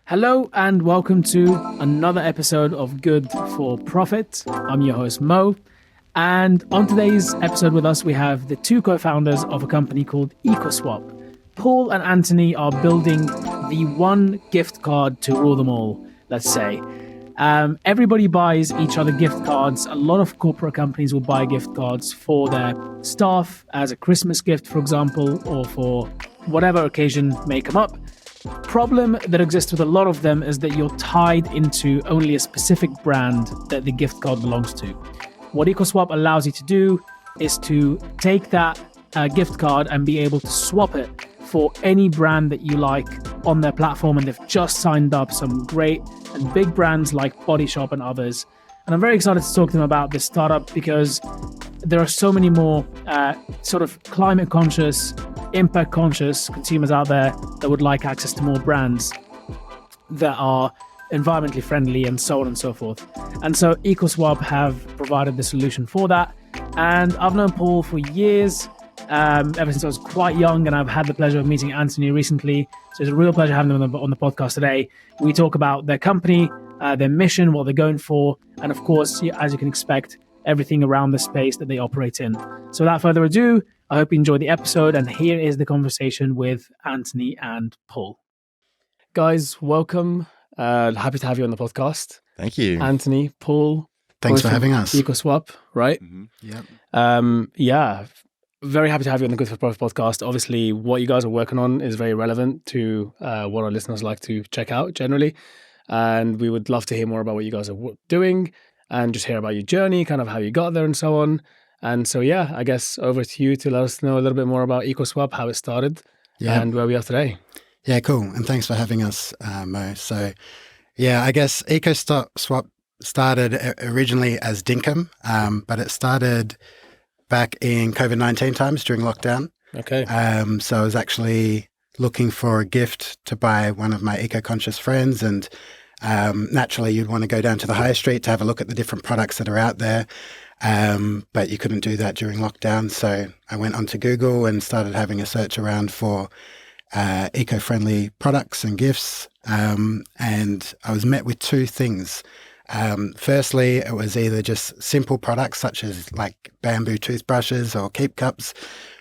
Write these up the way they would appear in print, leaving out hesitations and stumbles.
Hello and welcome to another episode of Good for Profit. I'm your host Mo, and on today's episode with us we have the two co-founders of a company called EcoSwap. Paul and Antony are building the one gift card to rule them all, let's say. Everybody buys each other gift cards. A lot of corporate companies will buy gift cards for their staff as a Christmas gift, for example, or for whatever occasion may come up. Problem that exists with a lot of them is that you're tied into only a specific brand that the gift card belongs to. What EcoSwap allows you to do is to take that gift card and be able to swap it for any brand that you like on their platform, and they've just signed up some great and big brands like Body Shop and others. And I'm very excited to talk to them about this startup because there are so many more sort of climate conscious, impact conscious consumers out there that would like access to more brands that are environmentally friendly and so on and so forth. And so EcoSwap have provided the solution for that. And I've known Paul for years, ever since I was quite young, and I've had the pleasure of meeting Antony recently. So it's a real pleasure having them on the podcast today. We talk about their company, their mission, what they're going for, and of course, as you can expect, everything around the space that they operate in. So without further ado, I hope you enjoyed the episode, and here is the conversation with Antony and Paul. Guys, welcome. Happy to have you on the podcast. Thank you. Antony, Paul. Thanks for having us. EcoSwap, right? Mm-hmm. Yeah. Very happy to have you on the Good for Profit podcast. Obviously, what you guys are working on is very relevant to what our listeners like to check out generally. And we would love to hear more about what you guys are doing and just hear about your journey, kind of how you got there and so on. And so, yeah, I guess over to you to let us know a little bit more about EcoSwap, how it started and where we are today. Yeah, cool. And thanks for having us, Mo. So, yeah, I guess EcoSwap started originally as Dinkum, but it started back in COVID-19 times during lockdown. Okay. So I was actually looking for a gift to buy one of my eco-conscious friends, and naturally you'd want to go down to the high street to have a look at the different products that are out there. But you couldn't do that during lockdown. So I went onto Google and started having a search around for eco-friendly products and gifts. And I was met with two things. Firstly, it was either just simple products such as like bamboo toothbrushes or keep cups,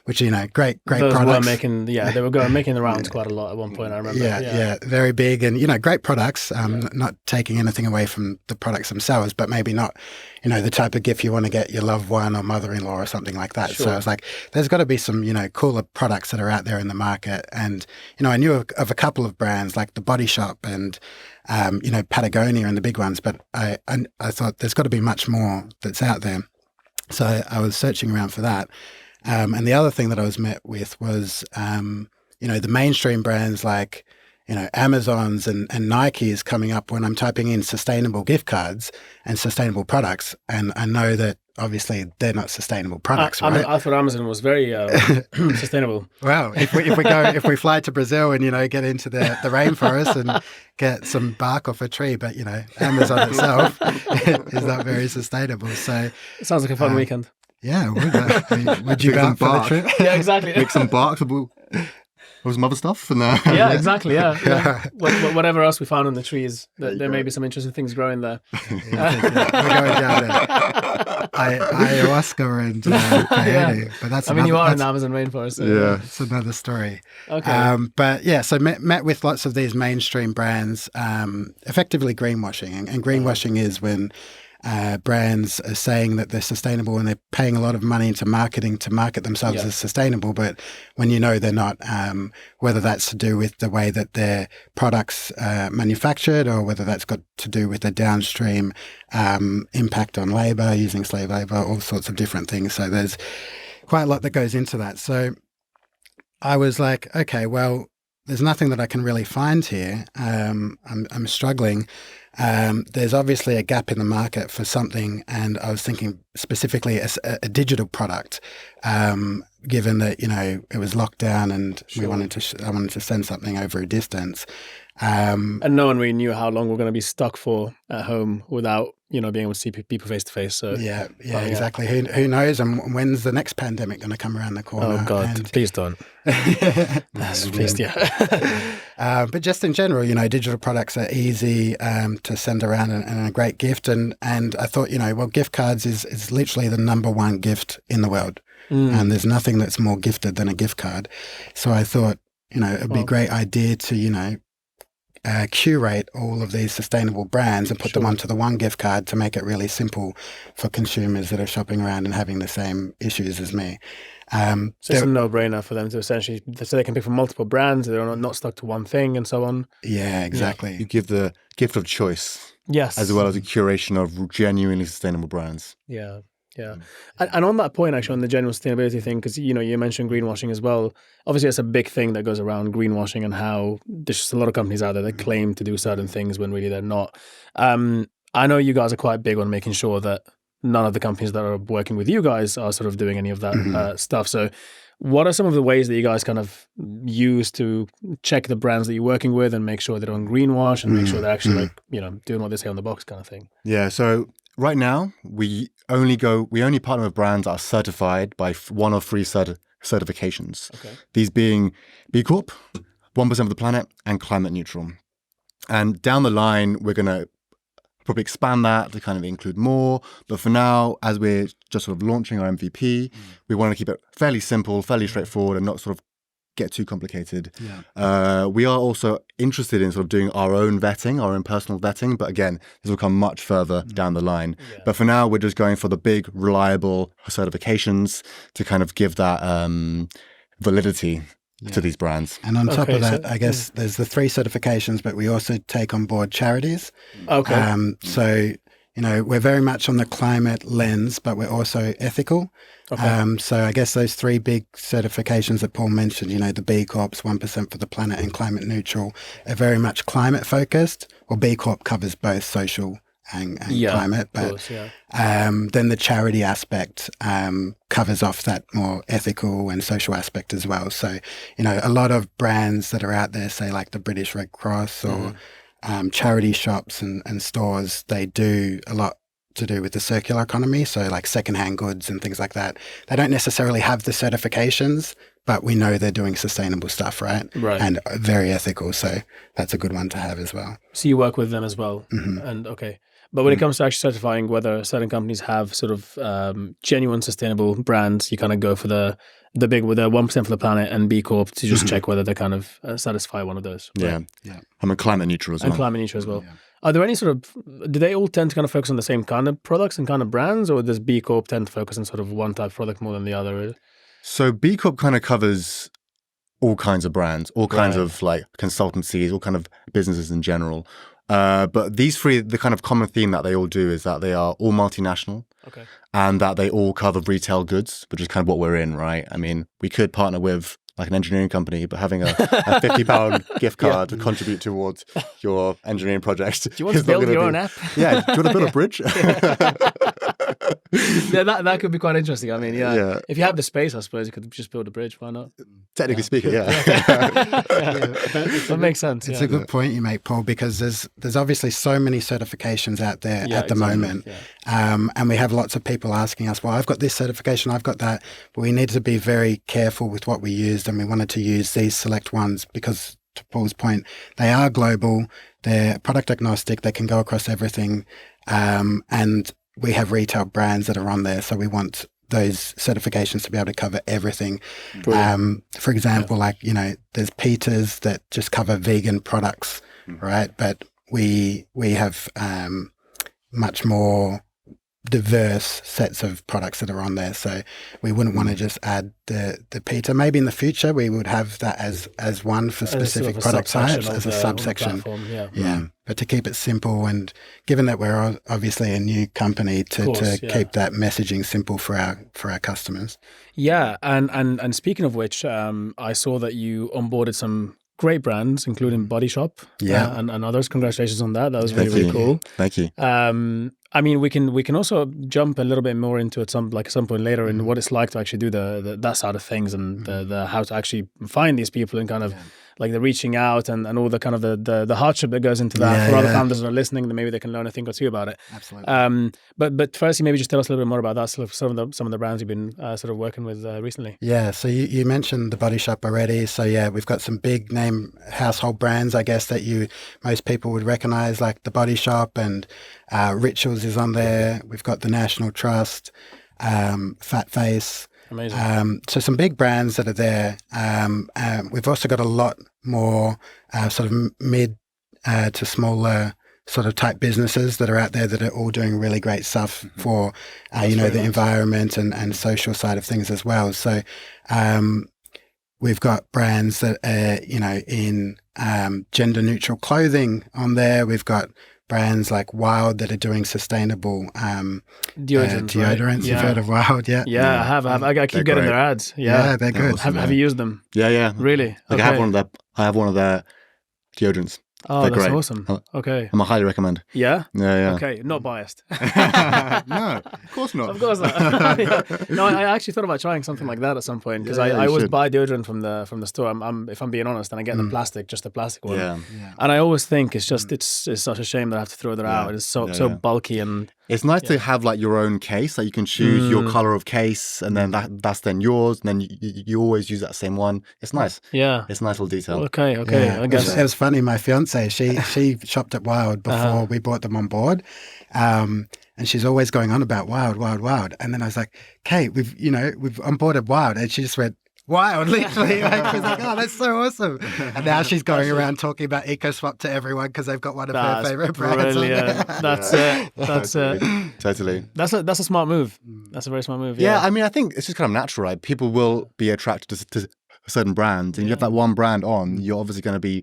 which, great Those products. They were making the rounds quite a lot at one point, I remember. Yeah, very big and, great products, not taking anything away from the products themselves, but maybe not, the type of gift you want to get your loved one or mother-in-law or something like that. Sure. So I was like, there's got to be some, cooler products that are out there in the market. And, I knew of a couple of brands like the Body Shop and, Patagonia and the big ones, but I thought there's got to be much more that's out there. So I was searching around for that. And the other thing that I was met with was, the mainstream brands like, Amazon's and Nike's coming up when I'm typing in sustainable gift cards and sustainable products. And I know that obviously they're not sustainable products, right? I thought Amazon was very sustainable. Well, if we fly to Brazil and, get into the rainforest and get some bark off a tree, but, Amazon itself is not very sustainable. So It sounds like a fun weekend. Yeah, would you go out for the trip? Yeah, exactly. Make some bark or some other stuff. And, yeah, exactly, yeah. Whatever else we found on the trees, there may be some interesting things growing there. We're going down there. Ayahuasca and peyote. But that's you are in the Amazon rainforest. So yeah. It's another story. Okay. But yeah, so met with lots of these mainstream brands, effectively greenwashing. And greenwashing is when brands are saying that they're sustainable and they're paying a lot of money into marketing to market themselves as sustainable, but when they're not, whether that's to do with the way that their products manufactured or whether that's got to do with the downstream impact on labor, using slave labor, all sorts of different things. So there's quite a lot that goes into that. So I was like, okay, well, there's nothing that I can really find here. I'm struggling. There's obviously a gap in the market for something, and I was thinking specifically a digital product, given that it was locked down and I wanted to send something over a distance. And no one really knew how long we're going to be stuck for at home without being able to see people face to face. So yeah, exactly. Who knows? And when's the next pandemic going to come around the corner? Oh God, And please don't. Please, but just in general, digital products are easy to send around and a great gift. And I thought, gift cards is literally the number one gift in the world. And there's nothing that's more gifted than a gift card. So I thought, it'd be a great idea to, curate all of these sustainable brands and put them onto the one gift card to make it really simple for consumers that are shopping around and having the same issues as me. So it's a no-brainer for them to essentially, so they can pick from multiple brands, they're not stuck to one thing and so on. Yeah, exactly. You give the gift of choice. Yes. As well as a curation of genuinely sustainable brands. Yeah. Yeah. And on that point, actually, on the general sustainability thing, because, you mentioned greenwashing as well. Obviously, it's a big thing that goes around greenwashing and how there's just a lot of companies out there that claim to do certain things when really they're not. I know you guys are quite big on making sure that none of the companies that are working with you guys are sort of doing any of that stuff. So what are some of the ways that you guys kind of use to check the brands that you're working with and make sure they don't greenwash and make sure they're actually doing what they say on the box kind of thing? Yeah. So right now, we only partner with brands that are certified by one of three certifications. Okay. These being B Corp, 1% for the planet, and climate neutral. And down the line, we're going to probably expand that to kind of include more. But for now, as we're just sort of launching our MVP, we want to keep it fairly simple, fairly straightforward, and not sort of get too complicated. Yeah. We are also interested in sort of doing our own vetting, our own personal vetting. But again, this will come much further down the line. Yeah. But for now, we're just going for the big, reliable certifications to kind of give that validity to these brands. And on top of that, I guess there's the 3 certifications, but we also take on board charities. Okay. So, we're very much on the climate lens, but we're also ethical. Okay. So I guess those 3 big certifications that Paul mentioned, the B Corps, 1% for the planet and climate neutral, are very much climate focused. Well, B Corp covers both social and climate, but then the charity aspect covers off that more ethical and social aspect as well. So, a lot of brands that are out there, say like the British Red Cross or charity shops and stores, they do a lot to do with the circular economy. So like secondhand goods and things like that. They don't necessarily have the certifications, but we know they're doing sustainable stuff, right? Right. And very ethical. So that's a good one to have as well. So you work with them as well. And okay. But when it comes to actually certifying whether certain companies have sort of genuine sustainable brands, you kind of go for the big with the 1% for the planet and B Corp to just check whether they kind of satisfy one of those. Right? Yeah. I'm a climate neutral as well. And climate neutral as well. Yeah. Are there any sort of, do they all tend to kind of focus on the same kind of products and kind of brands, or does B Corp tend to focus on sort of one type of product more than the other? So B Corp kind of covers all kinds of brands, all kinds of like consultancies, all kind of businesses in general. But these 3, the kind of common theme that they all do is that they are all multinational and that they all cover retail goods, which is kind of what we're in, right? I mean, we could partner with like an engineering company, but having a £50 gift card to contribute towards your engineering project. Do you want to build your own app? Yeah. Do you want to build a bridge? that could be quite interesting. I mean, if you have the space, I suppose you could just build a bridge. Why not? Technically speaking, That makes sense. It's a good point you make, Paul, because there's obviously so many certifications out there at the moment. Yeah. And we have lots of people asking us, well, I've got this certification, I've got that. But we need to be very careful with what we used, and we wanted to use these select ones because, to Paul's point, they are global, they're product agnostic, they can go across everything. And we have retail brands that are on there, so we want those certifications to be able to cover everything. For example, like, there's Peters that just cover vegan products, right? But we have much more diverse sets of products that are on there. So we wouldn't want to just add the Peter. Maybe in the future we would have that as one for specific product types, as a subsection. But to keep it simple, and given that we're obviously a new company, to keep that messaging simple for our customers. Yeah, and speaking of which, I saw that you onboarded some great brands, including Body Shop, and others. Congratulations on that. That was really cool. Thank you. I mean, we can also jump a little bit more into it some point later in what it's like to actually do that side of things and the how to actually find these people and kind of like the reaching out and all the kind of the hardship that goes into that for other founders that are listening, then maybe they can learn a thing or two about it. Absolutely. But firstly, maybe just tell us a little bit more about that. So some of the brands you've been sort of working with recently. Yeah, so you mentioned The Body Shop already. So yeah, we've got some big name household brands, I guess, that most people would recognize, like The Body Shop, and Rituals is on there. We've got the National Trust, Fat Face. Amazing. So some big brands that are there. We've also got a lot more sort of mid to smaller sort of type businesses that are out there that are all doing really great stuff for, the environment and social side of things as well. So we've got brands that are, in gender neutral clothing on there. We've got brands like Wild that are doing sustainable deodorants. Right? You've heard of Wild, yeah? Yeah, I have. I keep getting their ads. Yeah, they're good. Have you used them? Yeah. Really? Like Okay. I have one of their deodorants. Oh, They're that's great. awesome. Okay. I highly recommend. Yeah? Yeah. Okay, not biased. No, of course not. Of course not. Yeah. No, I actually thought about trying something like that at some point, because I you always should. buy deodorant from the store. If I'm being honest, and I get the plastic, just the plastic one. Yeah. And I always think it's just it's such a shame that I have to throw that out. It's so bulky and It's nice to have like your own case. Like you can choose your color of case, and then that's then yours, and then you always use that same one. It's nice. yeah. It's a nice little detail. Okay. Yeah. I guess. It was funny. My fiance, she shopped at Wild before we brought them on board. And she's always going on about Wild. And then I was like, Kate, we've onboarded Wild. And she just went, Wild, literally. Like, she was like, oh, that's so awesome. And now she's going around talking about EcoSwap to everyone because they've got one of her favorite brands. Brilliant. That's it. That's it. Totally. That's a smart move. That's a very smart move. Yeah, I mean, I think it's just kind of natural, right? People will be attracted to certain brands, and you have that one brand on, you're obviously going to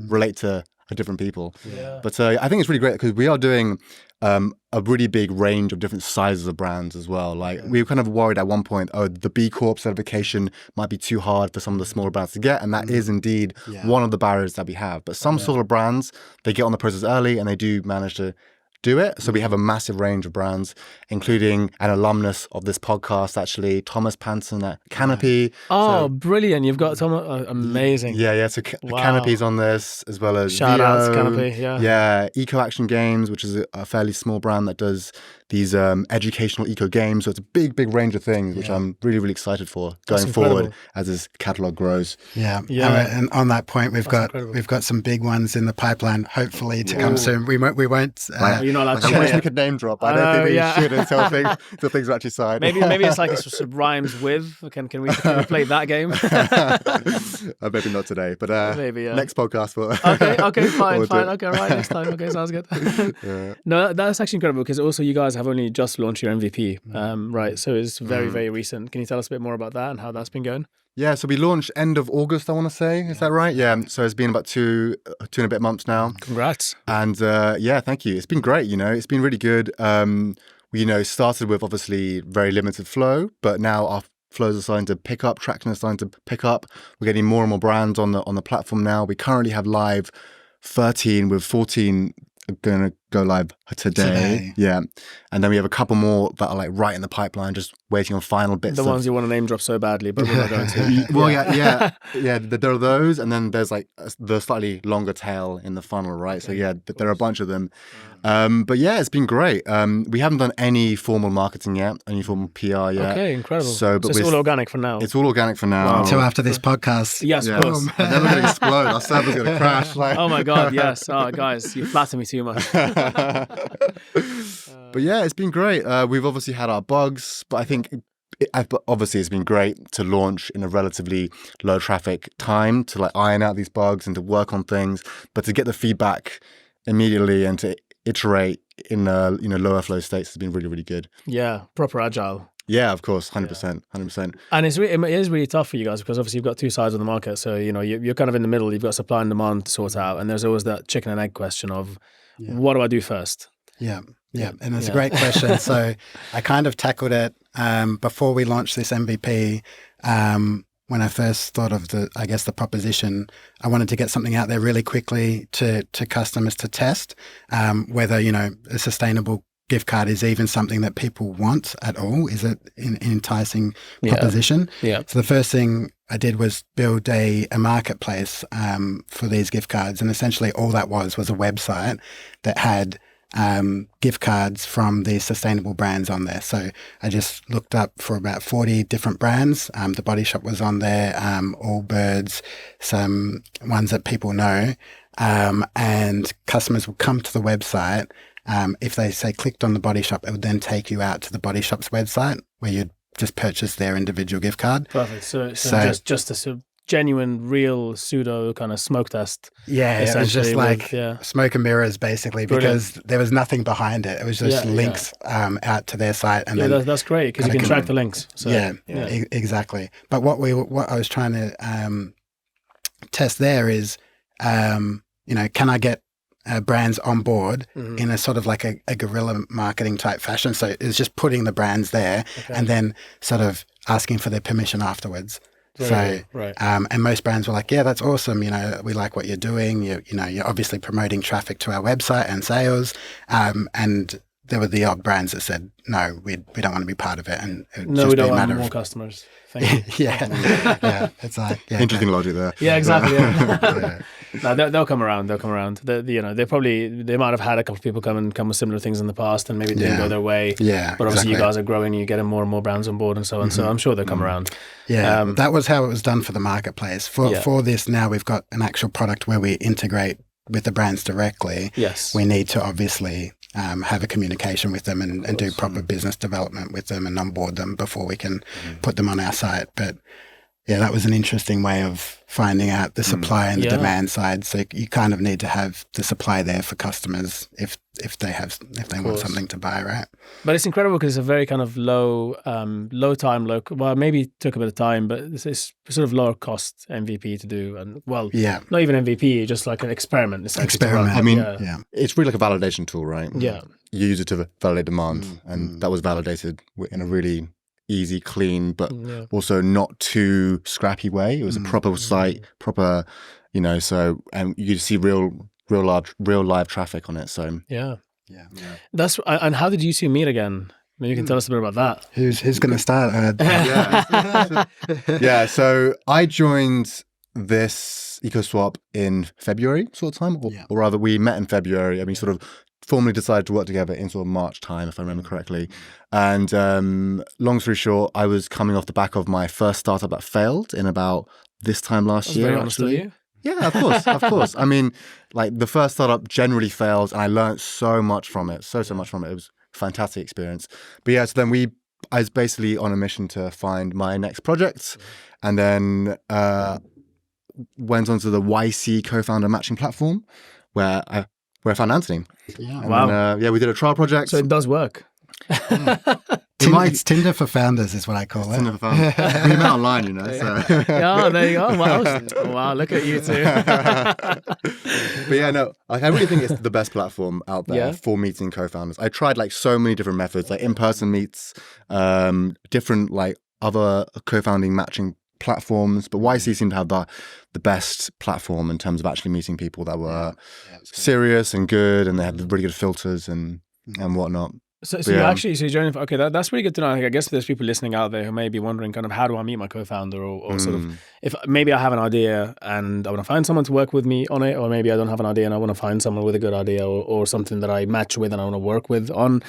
relate to different people. Yeah. But I think it's really great because we are doing a really big range of different sizes of brands as well. Like we were kind of worried at one point, the B Corp certification might be too hard for some of the smaller brands to get, and that is indeed one of the barriers that we have. But some sort of brands, they get on the process early and they do manage to do it. So we have a massive range of brands, including an alumnus of this podcast, actually, Thomas Panson at Canopy. Oh, brilliant. You've got some amazing. Yeah. So Canopy's on this, as well as Shout out to Vio. Canopy, yeah. Yeah. Eco Action Games, which is a fairly small brand that does these educational eco games. So it's a big range of things, which I'm really, really excited for going forward as this catalog grows. Yeah. And on that point, we've got some big ones in the pipipeline, hopefully to come soon. We won't. You're not allowed to I share wish it. we could name drop. I don't think we should until things are actually signed. Maybe it's like it rhymes with. Can we play that game? Maybe not today, but Maybe, yeah. next podcast. Okay, fine. We'll do it. Okay, right, next time. Okay, sounds good. No, that's actually incredible because also you guys have only just launched your MVP, right? So it's very, very recent. Can you tell us a bit more about that and how that's been going? Yeah, so we launched end of August, I want to say. Is that right? Yeah. So it's been about two and a bit months now. Congrats. And thank you. It's been great, It's been really good. We, started with obviously very limited flow, but now our flows are starting to pick up, traction is starting to pick up. We're getting more and more brands on the platform now. We currently have live 13 with 14 going to go live today. Yeah. And then we have a couple more that are like right in the pipeline, just waiting on final bits. The ones you want to name drop so badly, but we're not going to. Well, yeah. There are those, and then there's like the slightly longer tail in the funnel, right? So yeah, there are a bunch of them. But yeah, it's been great. We haven't done any formal marketing yet, any formal PR yet. Okay, incredible. So it's all organic for now. It's all organic for now. Until after this podcast. Yes, of course. And then we're going to explode. Our server's going to crash. Oh my God, yes. Oh, guys, you flatter me too much. But yeah, it's been great. We've obviously had our bugs, but I think obviously it's been great to launch in a relatively low traffic time to like iron out these bugs and to work on things, but to get the feedback immediately and to iterate in lower flow states has been really, really good. Yeah, proper agile. Yeah, of course, 100%. And it is really tough for you guys because obviously you've got two sides of the market. So, you're kind of in the middle. You've got supply and demand to sort out. And there's always that chicken and egg question of what do I do first? Yeah. And it's a great question. So I kind of tackled it before we launched this MVP. When I first thought of the proposition, I wanted to get something out there really quickly to customers to test whether, a sustainable gift card is even something that people want at all. Is it an enticing proposition? Yeah. So the first thing I did was build a marketplace for these gift cards. And essentially all that was a website that had gift cards from these sustainable brands on there. So I just looked up for about 40 different brands. The Body Shop was on there, Allbirds, some ones that people know. And customers would come to the website. If they say clicked on the Body Shop, it would then take you out to the Body Shop's website where you'd just purchase their individual gift card. Perfect. So just a sort of genuine, real pseudo kind of smoke test. Yeah, it was just like with, smoke and mirrors basically. Brilliant. Because there was nothing behind it. It was just links out to their site. And then that's great because you can track the links. So, exactly. But what I was trying to test there is, can I get brands on board in a sort of like a guerrilla marketing type fashion? So it's just putting the brands there and then sort of asking for their permission afterwards. And most brands were like, yeah, that's awesome. We like what you're doing. You're obviously promoting traffic to our website and sales. And there were the odd brands that said, no, we don't want to be part of it. And we don't want more customers. Thank you. It's like interesting logic there. Yeah, exactly. No, they'll come around. They'll come around. They might have had a couple of people come with similar things in the past, and maybe didn't go their way. Yeah, but obviously you guys are growing. You're getting more and more brands on board, and so on. So I'm sure they'll come around. Yeah, that was how it was done for the marketplace. For this now, we've got an actual product where we integrate with the brands directly. Yes, we need to obviously have a communication with them and do proper business development with them and onboard them before we can put them on our site. But yeah, that was an interesting way of finding out the supply and the demand side. So you kind of need to have the supply there for customers if they want something to buy, right? But it's incredible because it's a very kind of low time, well, maybe it took a bit of time, but it's sort of lower cost MVP to do. And not even MVP, just like an experiment. I mean, it's really like a validation tool, right? Yeah. You use it to validate demand, and that was validated in a really easy, clean, but also not too scrappy way. It was a proper site, proper, so, and you could see real live traffic on it. So yeah. That's and how did you two meet again? Maybe you can tell us a bit about that. Who's going to start? So I joined this EcoSwap in February sort of time, or rather we met in February. I mean, sort of formally decided to work together in sort of March time, if I remember correctly. And long story short, I was coming off the back of my first startup that failed in about this time last year. Very honest with you. Yeah, of course. I mean, like the first startup generally fails, and I learned so much from it, so much from it. It was a fantastic experience. But yeah, so then I was basically on a mission to find my next project, and then went onto the YC co-founder matching platform, where I found Antony. Yeah. And wow. Then, we did a trial project. So it does work. Yeah. It's Tinder for founders is what I call it. Tinder for founders. We met online, So. Yeah, there you go. Wow, look at you two. But yeah, no, I really think it's the best platform out there for meeting co-founders. I tried like so many different methods, like in-person meets, different like other co-founding matching platforms, but YC seemed to have the best platform in terms of actually meeting people that were serious and good, and they had really good filters and whatnot. So you're joining. Okay, that's really good to know. I guess there's people listening out there who may be wondering, kind of, how do I meet my co-founder, or sort of, if maybe I have an idea and I want to find someone to work with me on it, or maybe I don't have an idea and I want to find someone with a good idea or something that I match with and I want to work with on.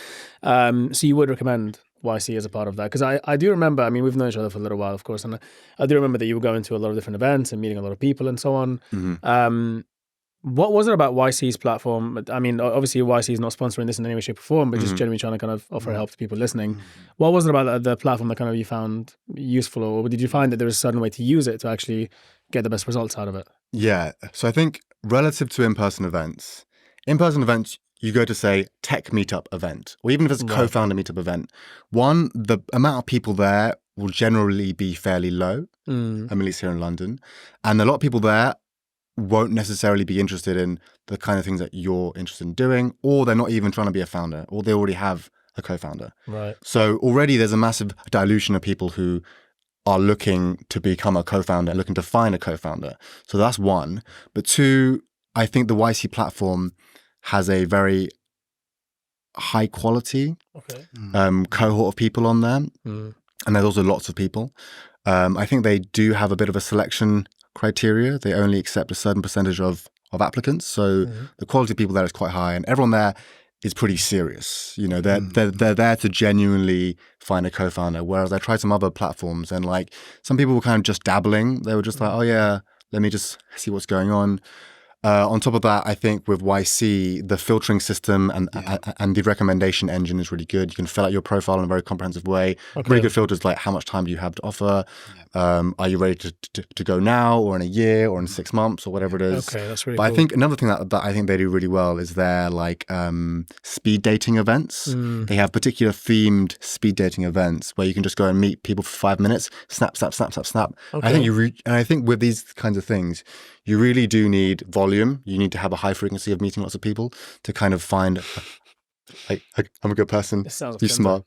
So you would recommend YC as a part of that? Because I do remember, I mean, we've known each other for a little while, of course, and I do remember that you were going to a lot of different events and meeting a lot of people and so on. Mm-hmm. What was it about YC's platform? I mean, obviously YC is not sponsoring this in any way, shape or form, but just genuinely trying to kind of offer help to people listening. What was it about the platform that kind of you found useful, or did you find that there was a certain way to use it to actually get the best results out of it? Yeah. So I think relative to in-person events, you go to, say, tech meetup event, or even if it's a co-founder meetup event, one, the amount of people there will generally be fairly low, at least here in London. And a lot of people there won't necessarily be interested in the kind of things that you're interested in doing, or they're not even trying to be a founder, or they already have a co-founder. Right. So already there's a massive dilution of people who are looking to become a co-founder, looking to find a co-founder. So that's one. But two, I think the YC platform has a very high quality Okay. cohort of people on there. Mm. And there's also lots of people. I think they do have a bit of a selection criteria. They only accept a certain percentage of applicants. So the quality of people there is quite high, and everyone there is pretty serious. You know, they're there to genuinely find a co-founder. Whereas I tried some other platforms, and like some people were kind of just dabbling. They were just like, oh yeah, let me just see what's going on. On top of that, I think with YC, the filtering system and the recommendation engine is really good. You can fill out your profile in a very comprehensive way. Okay. Really good filters like how much time do you have to offer? Are you ready to go now, or in a year, or in 6 months, or whatever it is? Okay, that's really But cool. I think another thing that I think they do really well is their like speed dating events. They have particular themed speed dating events where you can just go and meet people for 5 minutes, snap. Okay. I think I think with these kinds of things, you really do need volume. You need to have a high frequency of meeting lots of people to kind of find, like, I'm a good person. This sounds You're smart.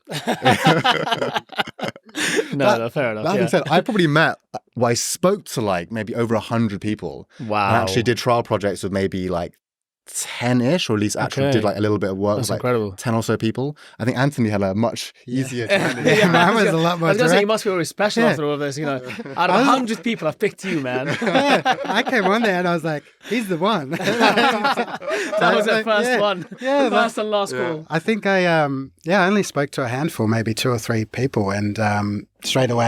No, fair enough. That being said, I probably I spoke to like maybe over 100 people. Wow. And actually did trial projects with maybe like 10-ish, or at least actually did like a little bit of work That's with like incredible. 10 or so people. I think Antony had a much easier time. Mine was a lot more I was going to say, direct. you must feel really special after all of this. You know, out of 100 people, I've picked you, man. I came on there and I was like, he's the one. That was the first one. Yeah, First and last call. I think I only spoke to a handful, maybe 2 or 3 people, and straight away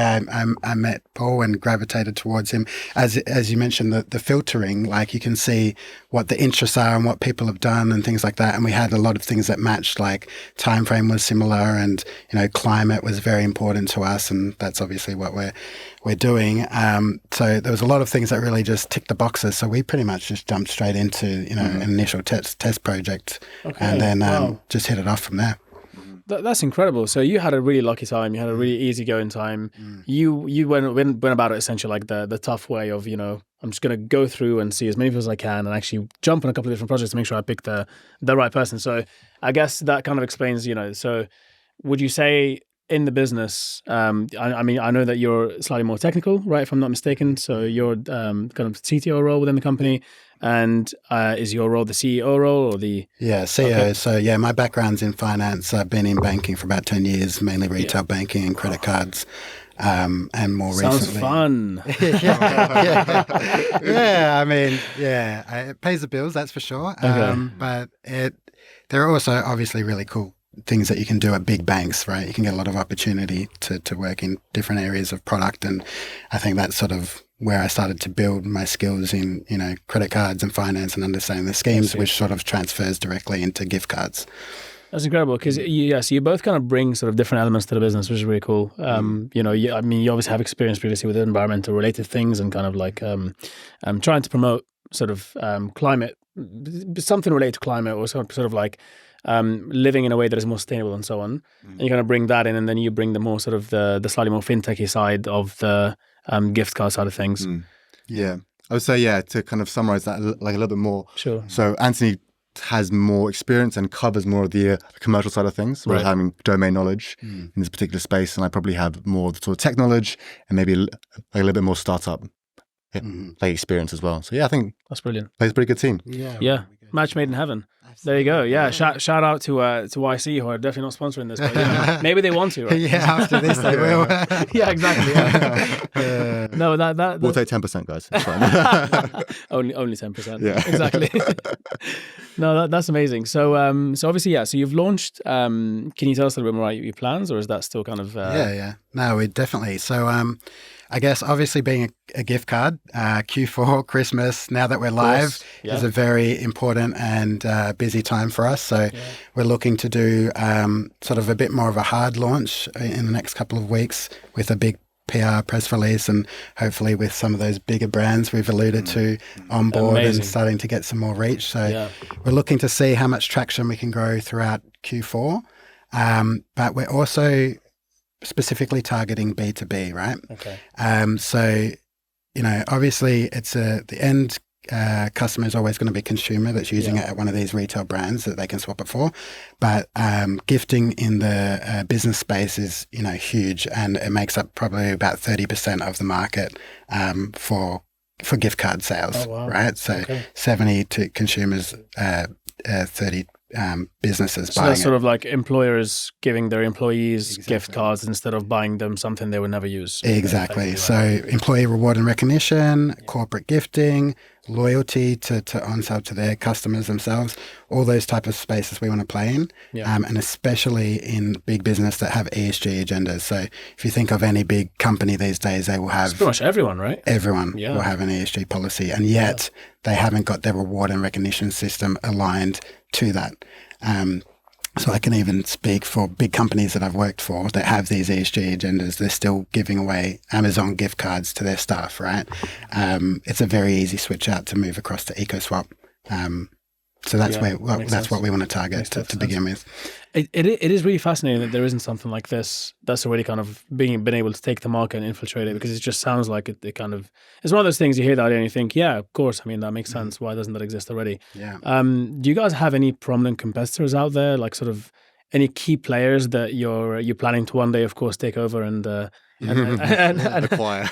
I met Paul and gravitated towards him. As you mentioned, the filtering, like you can see what the interests are and what people have done and things like that. And we had a lot of things that matched, like time frame was similar, and climate was very important to us, and that's obviously what we're doing. So there was a lot of things that really just ticked the boxes. So we pretty much just jumped straight into an initial test project, and then just hit it off from there. That's incredible. So you had a really lucky time. You had a really easygoing time. You went about it essentially like the tough way of, I'm just going to go through and see as many people as I can and actually jump on a couple of different projects to make sure I pick the right person. So I guess that kind of explains, so would you say in the business, I mean, I know that you're slightly more technical, right, if I'm not mistaken. So you're kind of CTO role within the company. And is your role the CEO role or the... Yeah, CEO. Okay. So my background's in finance. I've been in banking for about 10 years, mainly retail banking and credit cards. And more Sounds recently... fun. I mean, it pays the bills, that's for sure. Okay. But there are also obviously really cool things that you can do at big banks, right? You can get a lot of opportunity to work in different areas of product. And I think that's sort of where I started to build my skills in, credit cards and finance and understanding the schemes, which sort of transfers directly into gift cards. That's incredible because so you both kind of bring sort of different elements to the business, which is really cool. I mean, you obviously have experience previously with environmental related things and kind of like trying to promote sort of climate, something related to climate, or sort of like living in a way that is more sustainable and so on. And you kind of bring that in, and then you bring the more sort of the slightly more fintechy side of the gift card side of things. Yeah, I would say to kind of summarize that like a little bit more. Sure. So Antony has more experience and covers more of the commercial side of things, right, having domain knowledge in this particular space, and I probably have more of the sort of tech knowledge and maybe a little bit more startup like experience as well. So I think that's brilliant. Plays a pretty good team. Yeah. Match made in heaven. There you go. Yeah, shout out to YC, who are definitely not sponsoring this, but maybe they want to. Right? After this they will. Yeah, exactly. Yeah. No, that we'll take 10%, guys. It's fine. only 10%. Yeah, exactly. No, that's amazing. So obviously, so you've launched. Can you tell us a little bit more about your plans, or is that still kind of? Yeah. No, we definitely. So I guess obviously being a gift card, Q4, Christmas, now that we're live, is a very important and busy time for us. So we're looking to do sort of a bit more of a hard launch in the next couple of weeks with a big PR press release, and hopefully with some of those bigger brands we've alluded to on board. Amazing. And starting to get some more reach. So we're looking to see how much traction we can grow throughout Q4. But we're also specifically targeting B2B, right? Okay. So, obviously it's the end customer is always going to be consumer that's using it at one of these retail brands that they can swap it for. But gifting in the business space is, huge, and it makes up probably about 30% of the market for gift card sales, right? So 70 to consumers, 30 businesses So buying that's it. sort of like employers giving their employees Exactly. gift cards instead of buying them something they would never use. Exactly. So Effectively, employee reward and recognition, corporate gifting, loyalty to OnSale to their customers themselves, all those type of spaces we want to play in, Yeah. and especially in big business that have ESG agendas. So if you think of any big company these days, they will have It's pretty much everyone, right? everyone Yeah. will have an ESG policy, and yet they haven't got their reward and recognition system aligned to that. So I can even speak for big companies that I've worked for that have these ESG agendas. They're still giving away Amazon gift cards to their staff, right? It's a very easy switch out to move across to EcoSwap. So that's what we want to target to begin with. It is really fascinating that there isn't something like this that's already kind of been able to take the market and infiltrate it, because it just sounds like it kind of, it's one of those things you hear that idea and you think, yeah, of course, I mean, that makes sense. Why doesn't that exist already? Yeah. Do you guys have any prominent competitors out there, like sort of any key players that you're planning to one day, of course, take over and acquire?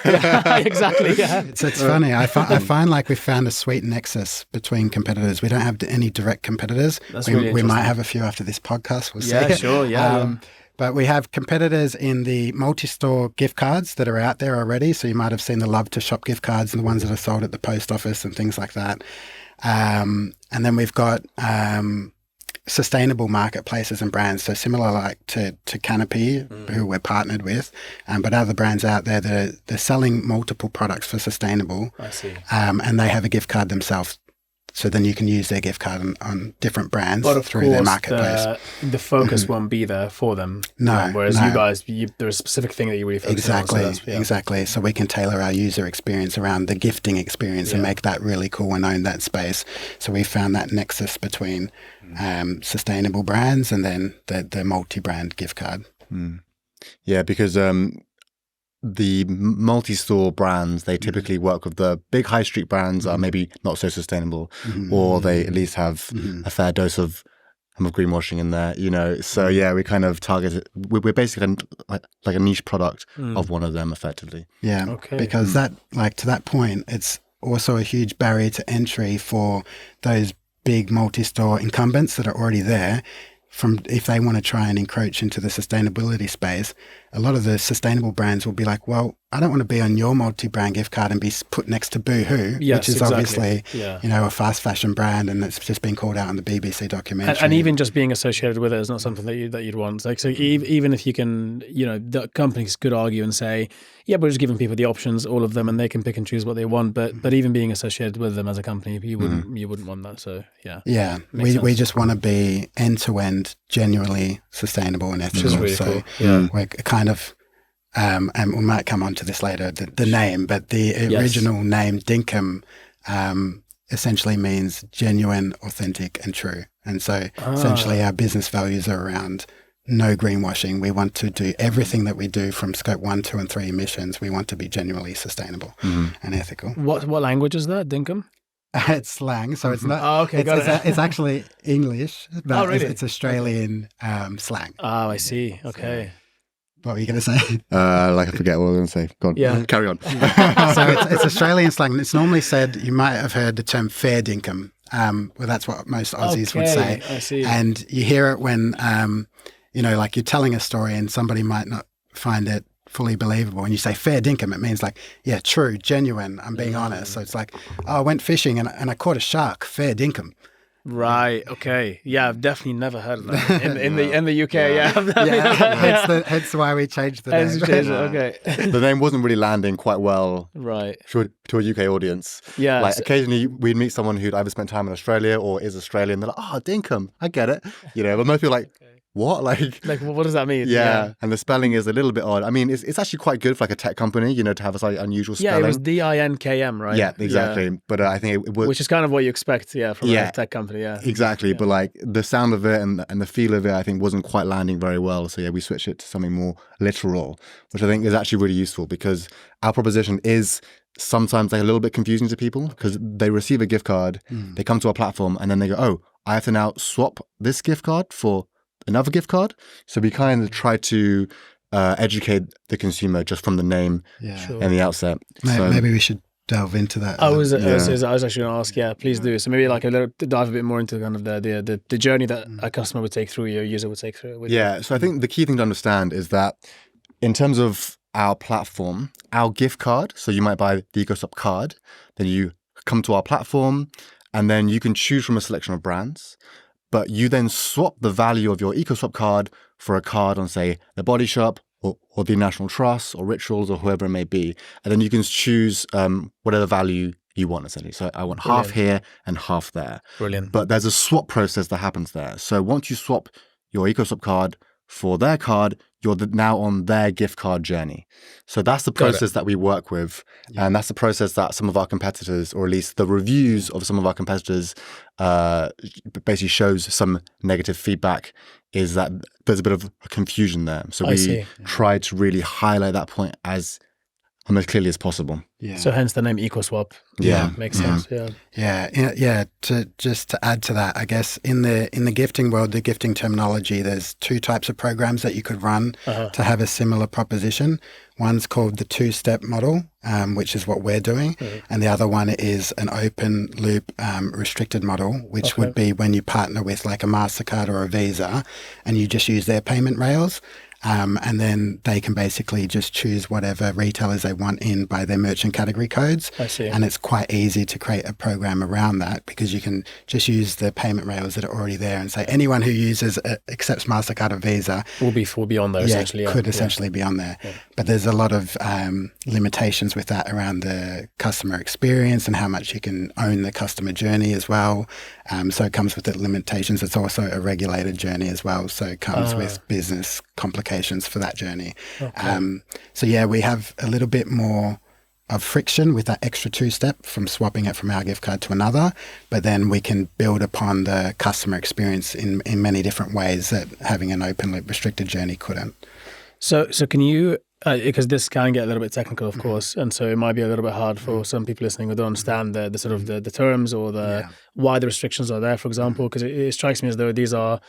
Yeah, exactly. Yeah. It's funny. I find like we found a sweet nexus between competitors. We don't have any direct competitors. That's we really might interesting. have a few after this podcast. We'll see. Yeah, sure. Yeah. But we have competitors in the multi-store gift cards that are out there already. So you might have seen the Love to Shop gift cards and the ones that are sold at the post office and things like that. And then we've got sustainable marketplaces and brands. So similar like to Canopy, who we're partnered with, but other brands out there that they're selling multiple products for sustainable. I see. And they have a gift card themselves. So then you can use their gift card on different brands But of through their course, marketplace. the focus won't be there for them. No, Whereas no. you guys, there's a specific thing that you really focus on. Exactly. So we can tailor our user experience around the gifting experience and make that really cool and own that space. So we found that nexus between sustainable brands and then the multi-brand gift card. Yeah, because the multi-store brands, they typically work with the big high street brands that are maybe not so sustainable, or they at least have a fair dose of greenwashing in there, you know. So yeah, we kind of target it. We're basically like a niche product of one of them, effectively. Yeah, because that, like, to that point, it's also a huge barrier to entry for those big multi-store incumbents that are already there. From if they want to try and encroach into the sustainability space, a lot of the sustainable brands will be like, well, I don't want to be on your multi-brand gift card and be put next to Boohoo, which is obviously, you know, a fast fashion brand, and it's just been called out on the BBC documentary. And even just being associated with it is not something that you'd want. Like, so even if you can, you know, the companies could argue and say, yeah, we're just giving people the options, all of them, and they can pick and choose what they want. But even being associated with them as a company, you wouldn't want that. So yeah, we just want to be end to end, genuinely sustainable and ethical. Which is really so we're kind of. And we might come on to this later, the name, but the original name, Dinkum, essentially means genuine, authentic, and true. And so essentially our business values are around no greenwashing. We want to do everything that we do from scope 1, 2, and 3 emissions. We want to be genuinely sustainable and ethical. What language is that, Dinkum? It's slang, so it's not. Oh, okay, got it. It's actually English, but really? it's Australian slang. Oh, I see. Okay. What were you going to say? Like I forget what I was going to say. Go on. Yeah. Carry on. So it's Australian slang. It's normally said, you might have heard the term fair dinkum. Well, that's what most Aussies would say. I see. And you hear it when, you know, like you're telling a story and somebody might not find it fully believable. And you say fair dinkum, it means like, yeah, true, genuine, I'm being honest. So it's like, oh, I went fishing and I caught a shark, fair dinkum. Right. Okay. Yeah, I've definitely never heard of that in the UK. Yeah. Hence why we changed the name. Okay. The name wasn't really landing quite well, Right. to a UK audience. Yeah. Like occasionally we'd meet someone who'd either spent time in Australia or is Australian. They're like, oh, Dinkum, I get it. You know, but most people are like, what? Like, what does that mean? Yeah. And the spelling is a little bit odd. I mean, it's actually quite good for like a tech company, you know, to have a slightly unusual spelling. Yeah, it was Dinkm, right? Yeah, exactly. Yeah. But I think it would... Which is kind of what you expect, from a tech company, Exactly. Yeah. But like the sound of it and the feel of it, I think wasn't quite landing very well. So yeah, we switched it to something more literal, which I think is actually really useful because our proposition is sometimes like a little bit confusing to people because they receive a gift card, they come to our platform and then they go, oh, I have to now swap this gift card for another gift card. So we kind of try to educate the consumer just from the name and the outset. Maybe we should delve into that. I was actually going to ask. Yeah, please do. So maybe like a little dive a bit more into kind of the journey that a customer would take through, your user would take through. So I think the key thing to understand is that in terms of our platform, our gift card, so you might buy the EcoSwap card, then you come to our platform, and then you can choose from a selection of brands, but you then swap the value of your EcoSwap card for a card on, say, the Body Shop or the National Trust or Rituals or whoever it may be. And then you can choose whatever value you want, essentially. So I want half here and half there. Brilliant. But there's a swap process that happens there. So once you swap your EcoSwap card for their card, you're now on their gift card journey. So that's the process that we work with. Yeah. And that's the process that some of our competitors, or at least the reviews of some of our competitors, basically shows some negative feedback, is that there's a bit of confusion there. So we try to really highlight that point as clearly as possible. Yeah. So hence the name EcoSwap. Yeah. Makes sense. Yeah. To add to that, I guess in the gifting world, the gifting terminology, there's two types of programs that you could run to have a similar proposition. One's called the two-step model, which is what we're doing. And the other one is an open loop restricted model, which would be when you partner with like a MasterCard or a Visa and you just use their payment rails. And then they can basically just choose whatever retailers they want in by their merchant category codes. I see. And it's quite easy to create a program around that because you can just use the payment rails that are already there and say anyone who accepts MasterCard or Visa will be on there essentially. Could essentially be on there. Yeah. But there's a lot of limitations with that around the customer experience and how much you can own the customer journey as well. So it comes with the limitations. It's also a regulated journey as well. So it comes with business complications for that journey. Okay. We have a little bit more of friction with that extra two-step from swapping it from our gift card to another, but then we can build upon the customer experience in many different ways that having an open loop restricted journey couldn't. So can you, because this can get a little bit technical, of course, and so it might be a little bit hard for some people listening who don't understand the sort of the terms or why the restrictions are there, for example, because it strikes me as though these are,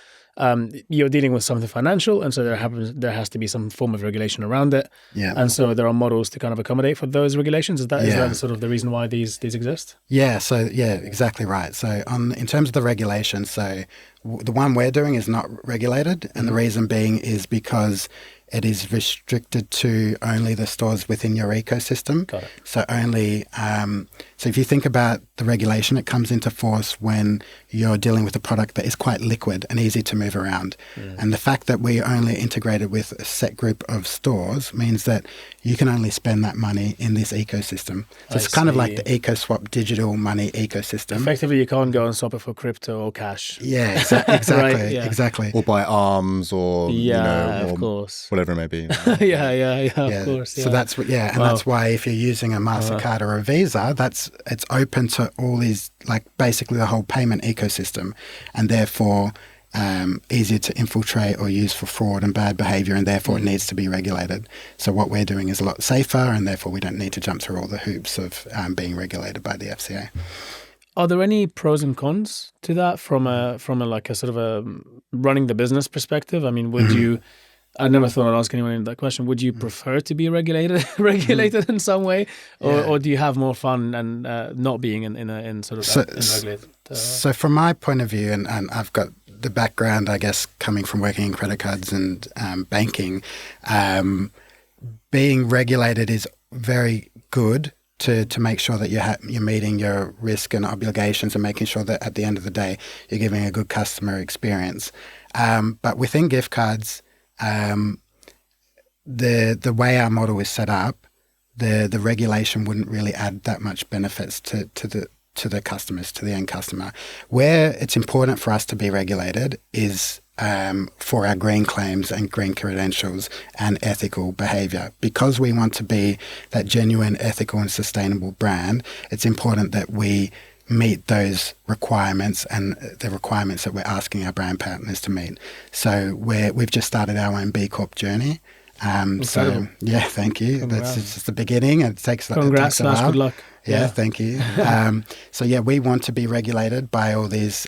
you're dealing with something financial, and so there has to be some form of regulation around it. Yeah. And so there are models to kind of accommodate for those regulations. Is that sort of the reason why these exist? Yeah. So exactly right. So in terms of the regulation, so the one we're doing is not regulated, and the reason being is because it is restricted to only the stores within your ecosystem. Got it. So only, so if you think about the regulation, it comes into force when you're dealing with a product that is quite liquid and easy to move around. And the fact that we only integrated with a set group of stores means that you can only spend that money in this ecosystem. So it's kind of like the EcoSwap digital money ecosystem. Effectively, you can't go and swap it for crypto or cash. Yeah, exactly. Right, Exactly. Or buy arms or, of course. Whatever it may be. Of course. Yeah. So that's what, that's why if you're using a MasterCard or a Visa, it's open to all these, like basically the whole payment ecosystem, and therefore easier to infiltrate or use for fraud and bad behavior, and therefore it needs to be regulated. So what we're doing is a lot safer, and therefore we don't need to jump through all the hoops of being regulated by the FCA. Are there any pros and cons to that from a like a sort of a running the business perspective? I mean, would you? I never thought I'd ask anyone that question. Would you prefer to be regulated in some way, or do you have more fun and not being in regulated? So from my point of view, and I've got the background, I guess, coming from working in credit cards and banking, being regulated is very good to make sure that you're meeting your risk and obligations and making sure that at the end of the day you're giving a good customer experience. But within gift cards, the way our model is set up, the regulation wouldn't really add that much benefits to the customers, to the end customer. Where it's important for us to be regulated is for our green claims and green credentials and ethical behavior. Because we want to be that genuine, ethical and sustainable brand, it's important that we meet those requirements and the requirements that we're asking our brand partners to meet. So we've just started our own B Corp journey. So yeah, thank you. Congrats. That's just the beginning. It takes Congrats, a while. good luck. Yeah, thank you. So yeah, we want to be regulated by all these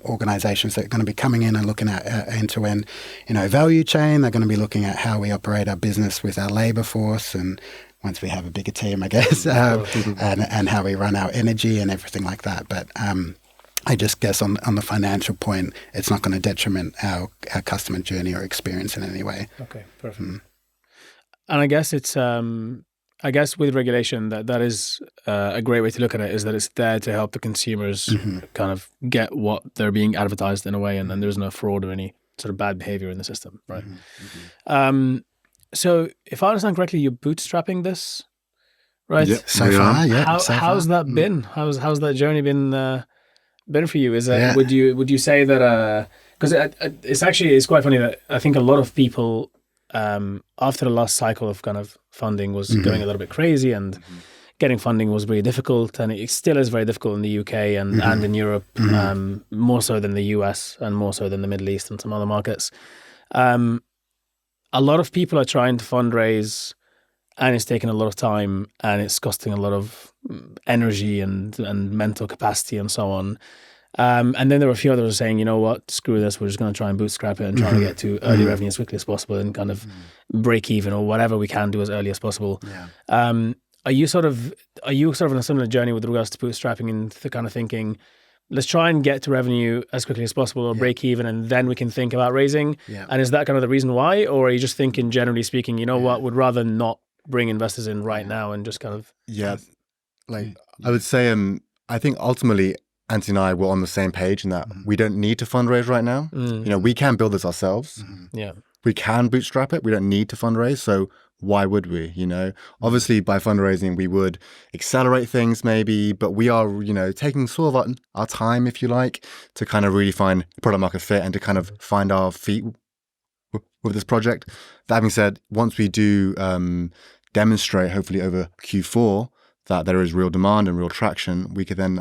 organizations that are going to be coming in and looking at end-to-end, value chain. They're going to be looking at how we operate our business with our labor force, and once we have a bigger team, I guess, and how we run our energy and everything like that. But I just guess on the financial point, it's not going to detriment our customer journey or experience in any way. Okay, perfect. And I guess it's I guess with regulation, that is a great way to look at it, is that it's there to help the consumers kind of get what they're being advertised in a way, and there's no fraud or any sort of bad behavior in the system, right? So if I understand correctly, you're bootstrapping this, right? Yeah, So far, yeah. How's that been? How's that journey been for you? Is that would you say that because it's quite funny that I think a lot of people after the last cycle of kind of funding was going a little bit crazy, and getting funding was really difficult, and it still is very difficult in the UK and in Europe, more so than the US and more so than the Middle East and some other markets. A lot of people are trying to fundraise, and it's taking a lot of time, and it's costing a lot of energy and mental capacity and so on. And then there were a few others saying, you know what, screw this, we're just going to try and bootstrap it and try to get to early revenue as quickly as possible and kind of break even or whatever we can do as early as possible. Yeah. Are you sort of on a similar journey with regards to bootstrapping and the kind of thinking, let's try and get to revenue as quickly as possible or break even, and then we can think about raising? Yeah. And is that kind of the reason why, or are you just thinking, generally speaking, you know what, would rather not bring investors in right now and just kind of... Yeah, like I would say, I think ultimately Antony and I were on the same page in that we don't need to fundraise right now. We can build this ourselves. Yeah. We can bootstrap it. We don't need to fundraise. So why would we? Obviously by fundraising, we would accelerate things maybe, but we are, taking sort of our time, if you like, to kind of really find product market fit and to kind of find our feet with this project. That being said, once we do demonstrate, hopefully over Q4, that there is real demand and real traction, we could then,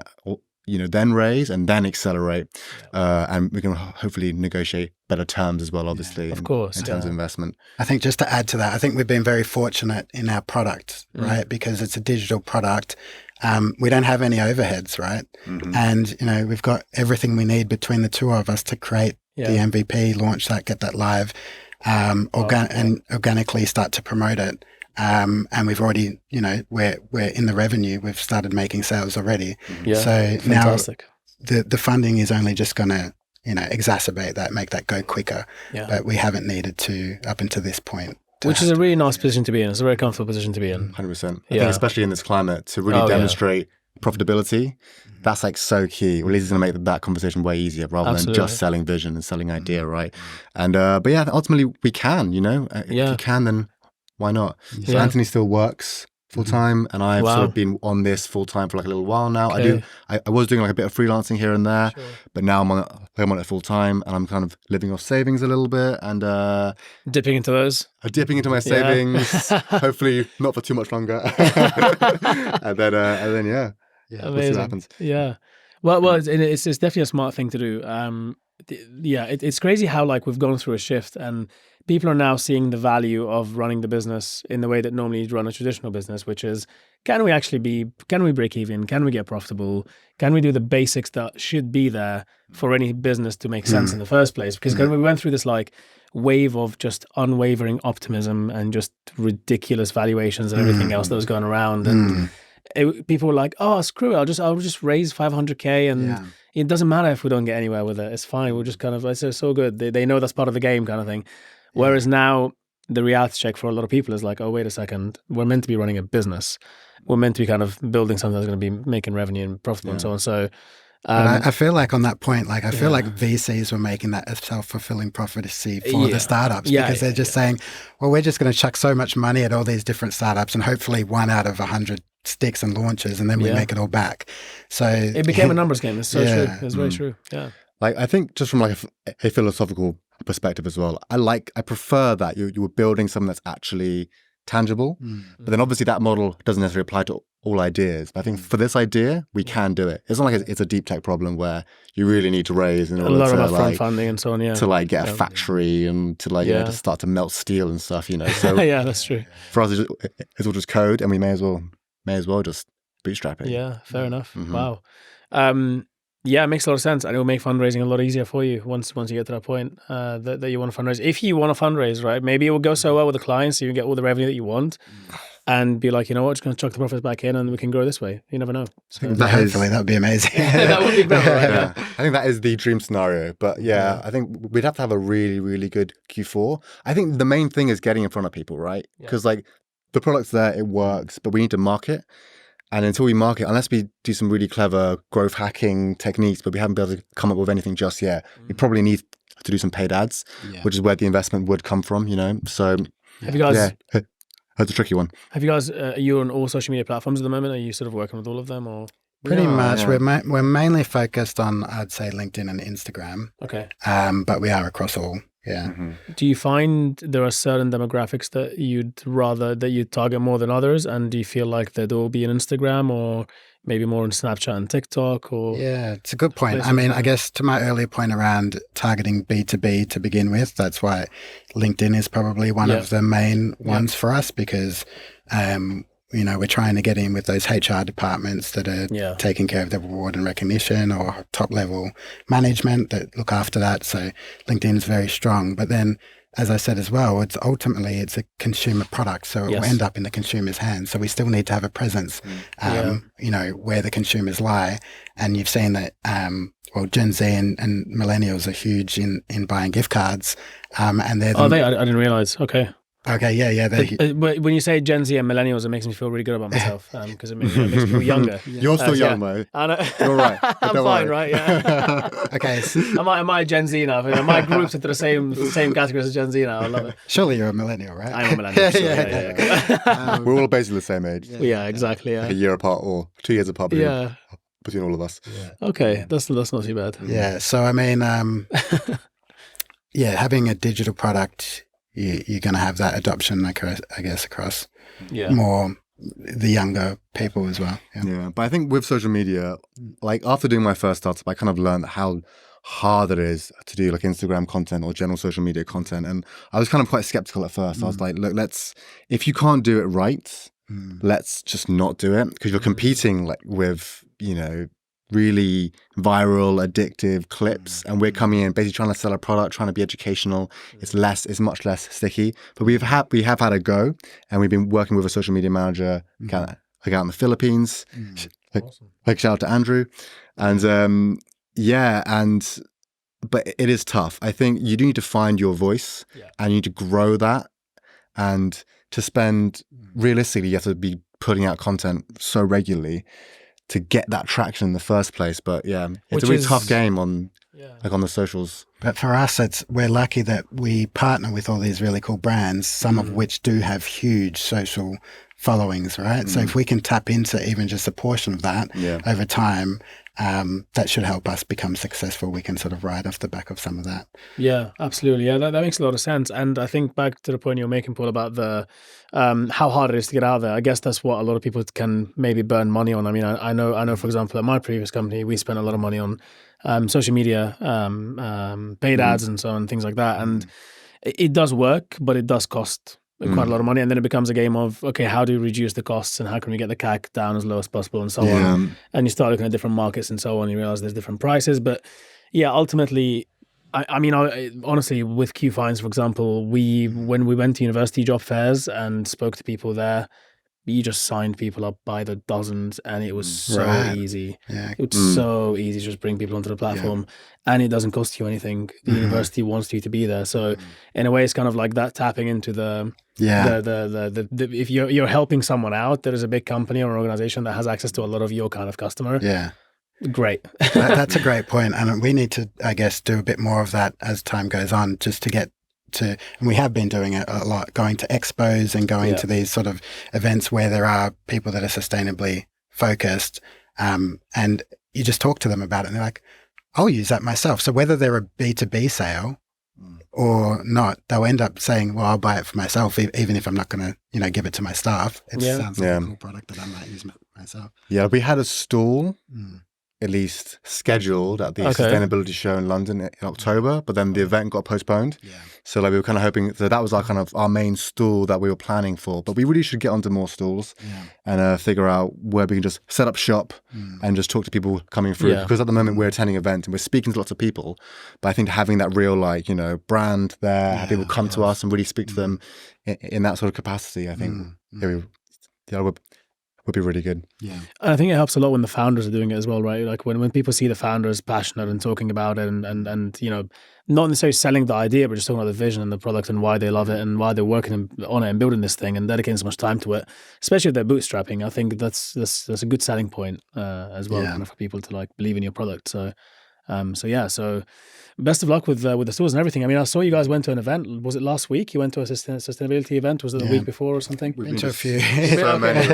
then raise and then accelerate, and we can hopefully negotiate better terms as well, obviously, of course, in terms of investment. I think just to add to that, I think we've been very fortunate in our product, right? Because it's a digital product. We don't have any overheads, right? And, we've got everything we need between the two of us to create the MVP, launch that, get that live, and organically start to promote it. And we've already, we're in the revenue. We've started making sales already. Yeah, so fantastic. Now the funding is only just going to, exacerbate that, make that go quicker. Yeah. But we haven't needed to up until this point. Which is a really nice position to be in. It's a very comfortable position to be in. 100%. I think especially in this climate, to really demonstrate profitability, that's like so key. Well, it's going to make that conversation way easier rather than just selling vision and selling idea, right? And but yeah, ultimately we can, if you can, then why not? So Antony still works full time, and I've sort of been on this full time for like a little while now. Okay. I was doing like a bit of freelancing here and there, but now I'm on it full time, and I'm kind of living off savings a little bit and dipping into those. Dipping into my savings, hopefully not for too much longer, and then Amazing. We'll see what happens. Yeah, well, it's definitely a smart thing to do. It's crazy how like we've gone through a shift, and people are now seeing the value of running the business in the way that normally you'd run a traditional business, which is, can we break even? Can we get profitable? Can we do the basics that should be there for any business to make sense in the first place? Because we went through this like wave of just unwavering optimism and just ridiculous valuations and everything else that was going around. And people were like, oh, screw it. I'll just raise 500K and it doesn't matter if we don't get anywhere with it. It's fine. We'll just kind of, it's so good. They know that's part of the game kind of thing. Whereas now the reality check for a lot of people is like, oh, wait a second. We're meant to be running a business. We're meant to be kind of building something that's going to be making revenue and profit and so on. So I feel like on that point, like I feel like VCs were making that a self-fulfilling prophecy for the startups because they're just saying, well, we're just going to chuck so much money at all these different startups and hopefully 1 out of 100 sticks and launches, and then we make it all back. So it became a numbers game. It's so true. It's very true. Yeah. Like I think just from like a philosophical perspective as well, I prefer that you were building something that's actually tangible. But then obviously that model doesn't necessarily apply to all ideas. But I think for this idea, we can do it. It's not like it's a deep tech problem where you really need to raise in A order lot to of upfront like funding and so on, to like get a factory and to like to start to melt steel and stuff, you know. So yeah, that's true. for us, it's all just code, and we may as well just bootstrap it. Yeah, fair enough. Wow. Yeah, it makes a lot of sense, and it will make fundraising a lot easier for you once you get to that point that you want to fundraise. If you want to fundraise, right, maybe it will go so well with the clients, so you get all the revenue that you want, and be like, you know what, just going to chuck the profits back in, and we can grow this way. You never know. So, Hopefully, that would be amazing. that would be great, right? Yeah. I think that is the dream scenario. But I think we'd have to have a really, really good Q4. I think the main thing is getting in front of people, right? Because like the product's there, it works, but we need to market. And until we market, unless we do some really clever growth hacking techniques, but we haven't been able to come up with anything just yet, we probably need to do some paid ads, which is where the investment would come from, you know? So, have you guys... that's a tricky one. Have you guys, are you on all social media platforms at the moment? Are you sort of working with all of them, or? Pretty much. Yeah. We're mainly focused on, I'd say, LinkedIn and Instagram. Okay. But we are across all. Yeah. Do you find there are certain demographics that you target more than others? And do you feel like they'd all be on Instagram, or maybe more on Snapchat and TikTok? Or yeah, it's a good point. I mean, I guess to my earlier point around targeting B2B to begin with, that's why LinkedIn is probably one of the main ones for us, because you know, we're trying to get in with those HR departments that are taking care of the reward and recognition, or top level management that look after that. So LinkedIn is very strong. But then, as I said as well, it's a consumer product. So it will end up in the consumer's hands. So we still need to have a presence, you know, where the consumers lie. And you've seen that, Gen Z and millennials are huge in buying gift cards. And they're I didn't realize. Okay, yeah. When you say Gen Z and millennials, it makes me feel really good about myself, because it makes me feel younger. You're still young, mate. You're right. I'm fine, right? Yeah. Okay. Am I Gen Z now? Am I grouped into the same categories as Gen Z now? I love it. Surely you're a millennial, right? I'm a millennial. So, we're all basically the same age. Yeah, exactly. Yeah. Like a year apart or 2 years apart. Between all of us. Yeah. Okay, that's not too bad. Yeah. So I mean, having a digital product, you're going to have that adoption, I guess, across more the younger people as well. Yeah, but I think with social media, like after doing my first startup, I kind of learned how hard it is to do like Instagram content or general social media content. And I was kind of quite skeptical at first. I was like, look, if you can't do it right, let's just not do it, because you're competing like with, you know, really viral, addictive clips, and we're coming in basically trying to sell a product, trying to be educational. It's much less sticky. But we have had a go, and we've been working with a social media manager out in the Philippines. Awesome. Like shout out to Andrew, and but it is tough. I think you do need to find your voice, and you need to grow that, and to spend realistically, you have to be putting out content so regularly to get that traction in the first place. But it's a really tough game on the socials. But for us, we're lucky that we partner with all these really cool brands, some of which do have huge social followings, right? So if we can tap into even just a portion of that over time, that should help us become successful. We can sort of ride off the back of some of that. Yeah, absolutely. Yeah, that makes a lot of sense. And I think back to the point you're making, Paul, about the how hard it is to get out there. I guess that's what a lot of people can maybe burn money on. I mean, I know, for example, at my previous company, we spent a lot of money on social media, paid ads and so on, things like that. And it does work, but it does cost quite a lot of money. And then it becomes a game of, okay, how do we reduce the costs and how can we get the CAC down as low as possible and so on. And you start looking at different markets and so on, you realize there's different prices. But ultimately, I mean, honestly, with Q Finds, for example, when we went to university job fairs and spoke to people there, you just signed people up by the dozens, and it was so easy. Yeah. It was so easy to just bring people onto the platform, and it doesn't cost you anything. The university wants you to be there, so in a way, it's kind of like that tapping into the if you're helping someone out, there is a big company or an organization that has access to a lot of your kind of customer. Yeah. Great. That's a great point, and we need to, I guess, do a bit more of that as time goes on, just to get to, and we have been doing it a lot, going to expos and going to these sort of events where there are people that are sustainably focused, and you just talk to them about it and they're like, I'll use that myself. So whether they're a B2B sale or not, they'll end up saying, well, I'll buy it for myself, even if I'm not going to, give it to my staff. It sounds like a cool product that I might use myself. Yeah, we had a stall at least scheduled at the sustainability show in London in October, but then the event got postponed. Yeah. So we were kind of hoping, so that was our main stall that we were planning for. But we really should get onto more stalls and figure out where we can just set up shop and just talk to people coming through. Yeah. Because at the moment we're attending events and we're speaking to lots of people, but I think having that real brand there, have people come to us and really speak to them in that sort of capacity, I think would be really good. Yeah. And I think it helps a lot when the founders are doing it as well, right? Like when people see the founders passionate and talking about it and not necessarily selling the idea, but just talking about the vision and the product and why they love it and why they're working on it and building this thing and dedicating so much time to it, especially if they're bootstrapping. I think that's a good selling point as well kind of for people to believe in your product. So best of luck with the stores and everything. I mean, I saw you guys went to an event. Was it last week? You went to a sustainability event. Was it the week before or something? We've been to a few. So many.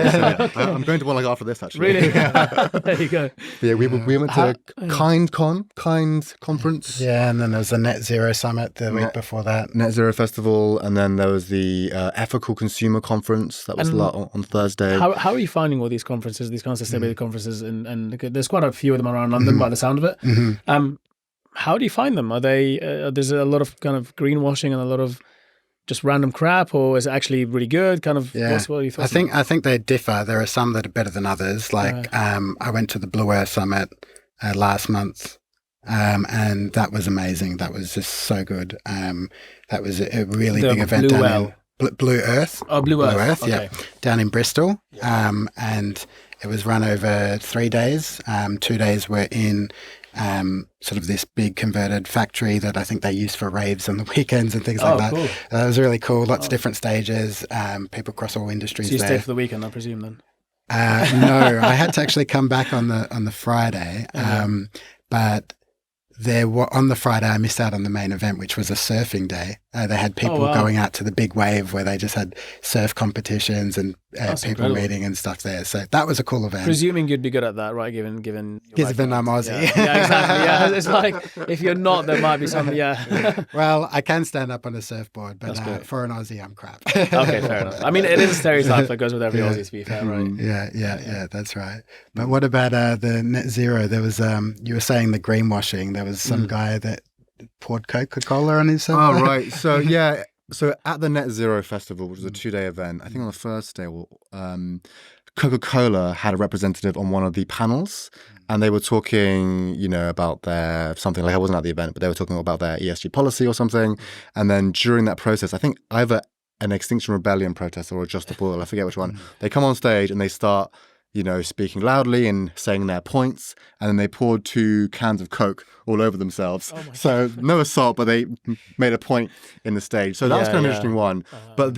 I'm going to one after this, actually. Really? There you go. Yeah, we went to Kind conference. Yeah, and then there was a Net Zero Summit the week before that. Net Zero Festival, and then there was the Ethical Consumer Conference that was on Thursday. How are you finding all these conferences, these kind of sustainability conferences? And there's quite a few of them around London by the sound of it. Mm-hmm. How do you find them? Are they there's a lot of kind of greenwashing and a lot of just random crap, or is it actually really good? Kind of, what are your thoughts? I think they differ. There are some that are better than others. I went to the Blue Earth Summit last month, and that was amazing. That was just so good. That was a really big event down in Blue Earth. Oh, Blue Earth. Okay. Yeah, down in Bristol, and it was run over 3 days. 2 days were in sort of this big converted factory that I think they use for raves on the weekends and things like that. Cool. That was really cool. Lots of different stages, people across all industries. So you stayed for the weekend, I presume, then? No, I had to actually come back on the Friday, but on the Friday I missed out on the main event, which was a surfing day. They had people going out to the big wave where they just had surf competitions and people meeting and stuff there. So that was a cool event. Presuming you'd be good at that, right? Given I'm Aussie. Yeah, exactly. Yeah, it's like if you're not, there might be something. Yeah. Well, I can stand up on a surfboard, but for an Aussie, I'm crap. Okay, fair enough. I mean, it is a stereotype that goes with every Aussie, to be fair, right? Yeah, that's right. But what about the net zero? There was you were saying the greenwashing. There was some guy that poured Coca-Cola on his. Oh, right. So yeah. So at the Net Zero Festival, which was a 2-day event, I think on the first day, Coca-Cola had a representative on one of the panels, and they were talking, about their something. I wasn't at the event, but they were talking about their ESG policy or something. And then during that process, I think either an Extinction Rebellion protest or a Just Stop Oil, I forget which one. They come on stage and they start, speaking loudly and saying their points, and then they poured 2 cans of Coke all over themselves. So no assault, but they made a point in the stage. So that was kind of an interesting one. But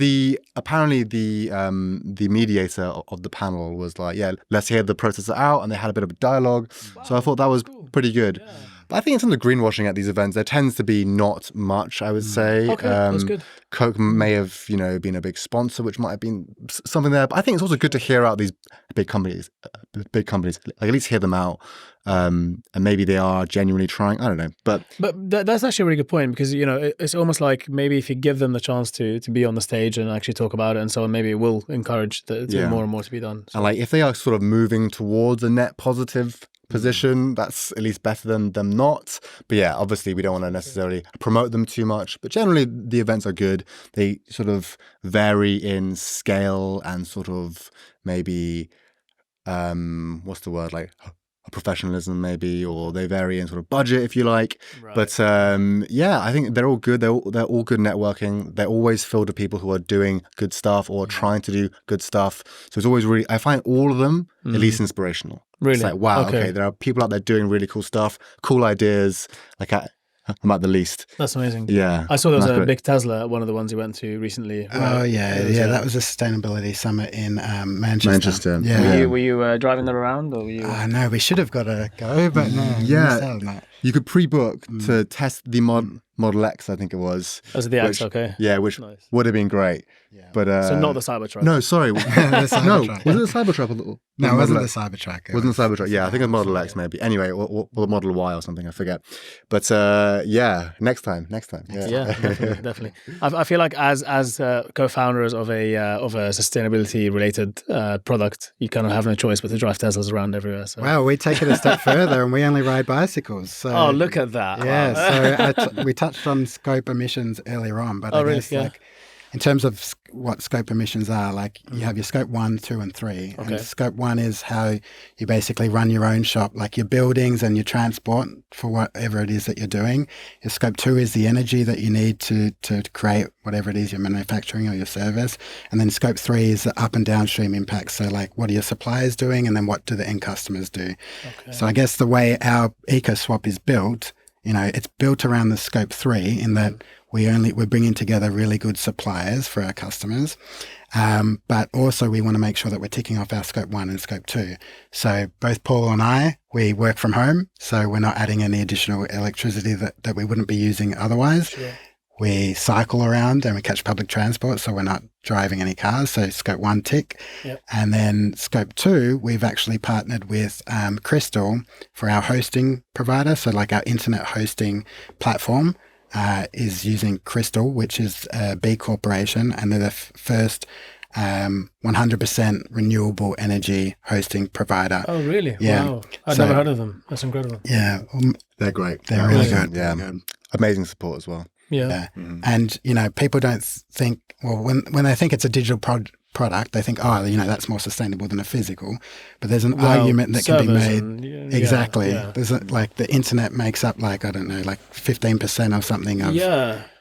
apparently the mediator of the panel was like, let's hear the protester out, and they had a bit of a dialogue. So I thought that was pretty good. Yeah. But I think in terms of greenwashing at these events, there tends to be not much, I would say. Okay, that's good. Coke may have, been a big sponsor, which might have been something there. But I think it's also good to hear out these big companies, like at least hear them out. And maybe they are genuinely trying. I don't know, but that's actually a really good point, because it's almost like maybe if you give them the chance to be on the stage and actually talk about it and so on, maybe it will encourage more and more to be done. So. And if they are sort of moving towards a net positive position, that's at least better than them not. But yeah, obviously we don't want to necessarily promote them too much, but generally the events are good. They sort of vary in scale and sort of maybe what's the word, professionalism maybe, or they vary in sort of budget, if you like. Right. But I think they're all good. They're all good networking. They're always filled with people who are doing good stuff or trying to do good stuff. So it's always really, I find all of them at least inspirational. Really? It's like, wow, okay, there are people out there doing really cool stuff, cool ideas. I'm at the least. That's amazing. Yeah. I saw there was a big Tesla, one of the ones you went to recently. Oh, yeah. That was a sustainability summit in Manchester. Yeah. Were you driving that around, or were you? No, we should have got to go, but no. Yeah. you could pre-book to test the Model X, I think it was. Oh, so the X, okay. Yeah, which Nice. would have been great. Yeah. But So not the Cybertruck. no, sorry. The No, Cybertruck. was it the Cybertruck? Or No, it Model wasn't the X? Cybertruck. Wasn't the Cybertruck? Yeah, I think it was Model X maybe. Anyway, or the Model Y or something. I forget. But yeah, next time. Yeah, definitely. I feel like as co-founders of a sustainability related product, you kind of have no choice but to drive Teslas around everywhere. So. Well, we take it a step further, and we only ride bicycles. So, Oh, look at that! Yeah, so we touched on scope emissions earlier on, but I guess like in terms of what scope emissions are, like you have your scope 1, 2, and 3. Okay. And scope 1 is how you basically run your own shop, like your buildings and your transport for whatever it is that you're doing. Your scope 2 is the energy that you need to create whatever it is you're manufacturing or your service. And then scope 3 is the up and downstream impacts. So like what are your suppliers doing, and then what do the end customers do? Okay. So I guess the way our EcoSwap is built, it's built around the scope 3 in that we're bringing together really good suppliers for our customers, but also we want to make sure that we're ticking off our scope 1 and scope 2. So both Paul and I, we work from home, so we're not adding any additional electricity that we wouldn't be using otherwise. Sure. We cycle around and we catch public transport, so we're not driving any cars. So scope 1 tick. Yep. And then scope 2, we've actually partnered with Crystal for our hosting provider. So like our internet hosting platform is using Crystal, which is a B Corporation, and they're the first 100% renewable energy hosting provider. Oh, really? Yeah. Wow. I've never heard of them. That's incredible. Yeah. They're great. They're really good. Yeah. Really good. Amazing support as well. Yeah. Mm-hmm. And, people don't think, well, when they think it's a digital product, they think, that's more sustainable than a physical. But there's an argument that can be made. Exactly. Yeah. There's like the internet makes up like 15% or something of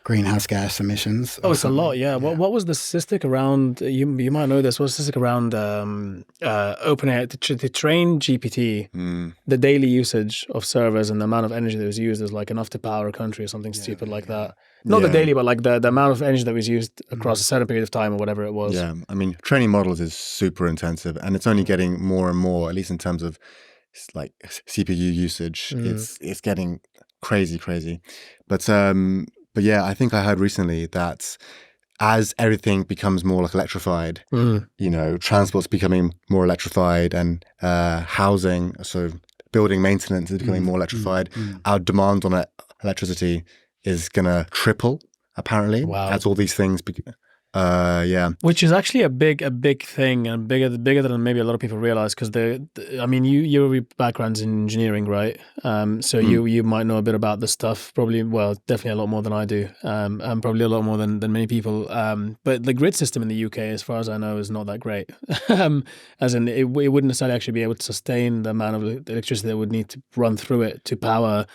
greenhouse gas emissions. Oh, it's a lot. Yeah. What was the statistic around? You might know this. What was the statistic around OpenAI to train GPT? The daily usage of servers and the amount of energy that was used is like enough to power a country or something stupid like that. Not the daily, but like the amount of energy that was used across a certain period of time or whatever it was. Yeah, I mean, training models is super intensive, and it's only getting more and more. At least in terms of like CPU usage, it's getting crazy. But yeah, I think I heard recently that as everything becomes more like electrified, transport's becoming more electrified, and housing, so building maintenance is becoming more electrified. Our demand on electricity is going to triple, apparently, as all these things which is actually a big thing, and bigger than maybe a lot of people realize, because your background's in engineering, right? So you might know a bit about this stuff, probably, well, definitely a lot more than I do, and probably a lot more than many people. But the grid system in the UK, as far as I know, is not that great. As in, it wouldn't necessarily actually be able to sustain the amount of electricity that would need to run through it to power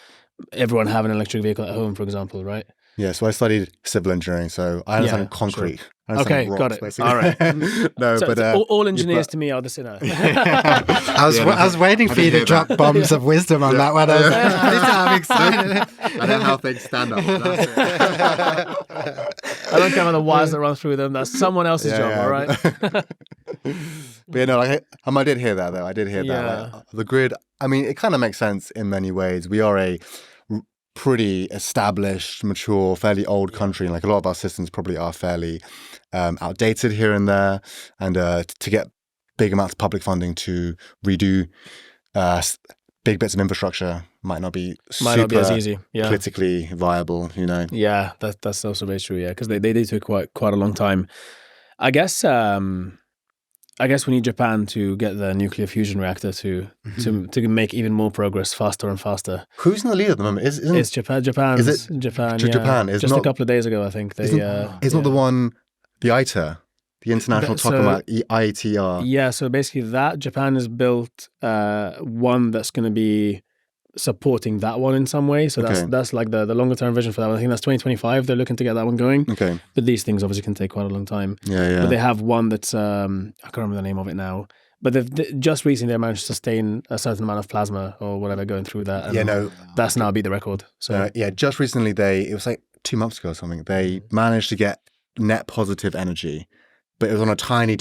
everyone having an electric vehicle at home, for example, right? Yeah, so I studied civil engineering, so I understand concrete. Sure. I understand rocks, got it. Basically. All right. No, so but all engineers to me are the sinner. I was waiting for you to drop bombs of wisdom on that one. I'm excited. I don't know how things stand up. I don't care about the wires that run through them. That's someone else's job, all right? But I did hear that, though. I did hear that. Like, the grid, I mean, it kind of makes sense in many ways. We are a pretty established, mature, fairly old country, and like a lot of our systems probably are fairly outdated here and there, and to get big amounts of public funding to redo big bits of infrastructure might not be as easy, politically viable, Yeah, that's also very true, because they took quite a long time. I guess we need Japan to get the nuclear fusion reactor to make even more progress faster and faster. Who's in the lead at the moment? It's Japan. Japan. Is it Japan? Japan. Just a couple of days ago, I think. It's not the one, the ITER, the International Tokamak ITR. Yeah, so basically that Japan has built one that's going to be supporting that one in some way. So that's like the longer term vision for that one. I think that's 2025. They're looking to get that one going. Okay. But these things obviously can take quite a long time. Yeah. But they have one that's I can't remember the name of it now. But just recently they managed to sustain a certain amount of plasma or whatever going through that. And that's now beat the record. So just recently it was like 2 months ago or something. They managed to get net positive energy but it was on a tiny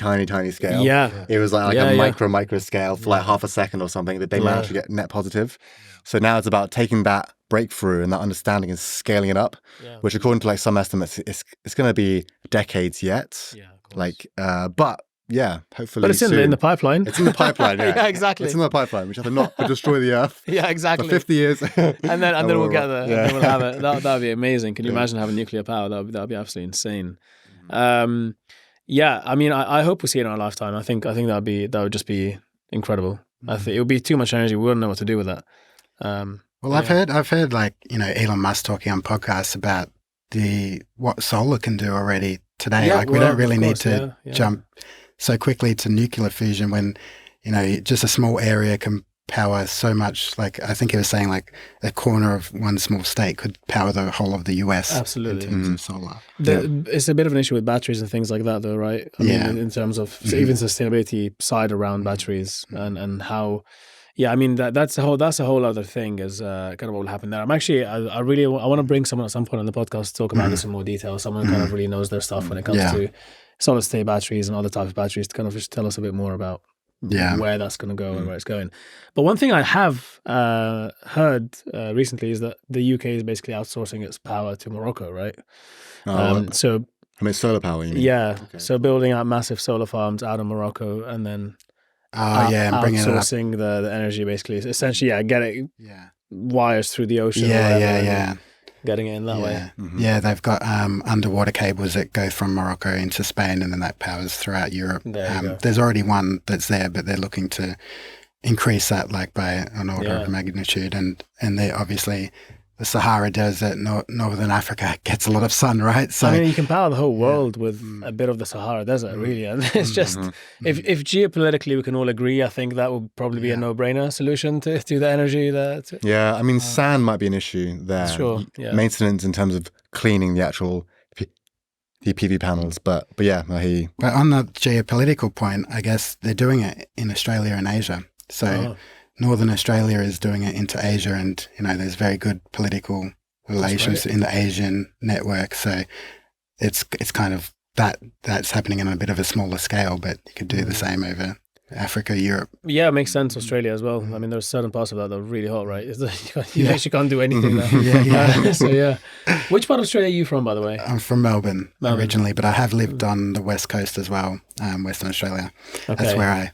scale. Yeah. It was like Yeah, a yeah. micro scale for like half a second or something that they managed to get net positive. So now it's about taking that breakthrough and that understanding and scaling it up, which according to like some estimates, it's going to be decades yet. Yeah, of course. Like, but yeah, hopefully But it's soon. in the pipeline. It's in the pipeline, yeah. Yeah, exactly. It's in the pipeline, which I think not will destroy the Earth Yeah, exactly. for 50 years. and then we'll get there. Yeah. And then we'll have it. That would be amazing. Can you imagine having nuclear power? That would be absolutely insane. Yeah, I mean, I hope we see it in our lifetime. I think that would just be incredible. I think it would be too much energy. We wouldn't know what to do with that. Well, I've heard like, Elon Musk talking on podcasts about what solar can do already today. Yeah, like we don't really of need course, to yeah. jump so quickly to nuclear fusion when, just a small area can power so much. Like I think he was saying like a corner of one small state could power the whole of the US. Absolutely. In terms of solar. It's a bit of an issue with batteries and things like that though, right? I mean, in terms of even sustainability side around batteries and how, I mean, that's a whole other thing is kind of what will happen there. I'm actually, I want to bring someone at some point on the podcast to talk about this in more detail. Someone who kind of really knows their stuff when it comes to solid state batteries and other types of batteries to kind of just tell us a bit more about where that's going to go and where it's going. But one thing I have heard recently is that the UK is basically outsourcing its power to Morocco, right? So I mean, solar power, you mean? yeah, okay. So building out massive solar farms out of Morocco and then and bringing outsourcing the energy basically. Essentially, getting wires through the ocean. Getting it in that way. Yeah, they've got underwater cables that go from Morocco into Spain and then that powers throughout Europe. There's already one that's there, but they're looking to increase that like by an order of magnitude. And they obviously, the Sahara Desert, northern Africa gets a lot of sun, right? So I mean, you can power the whole world with a bit of the Sahara Desert, really. And it's just, if geopolitically we can all agree, I think that would probably be a no-brainer solution to the energy there. Yeah, I mean, sand might be an issue there. Sure, yeah. Maintenance in terms of cleaning the actual the PV panels, but yeah, I hear you. But on the geopolitical point, I guess they're doing it in Australia and Asia. So Northern Australia is doing it into Asia, and there's very good political relations in the Asian network. So it's kind of that's happening on a bit of a smaller scale, but you could do the same over Africa, Europe. Yeah, it makes sense. Australia as well. I mean, there's certain parts of that are really hot, right? You actually can't do anything there. So which part of Australia are you from, by the way? I'm from Melbourne originally, but I have lived on the west coast as well, Western Australia. Okay. That's where I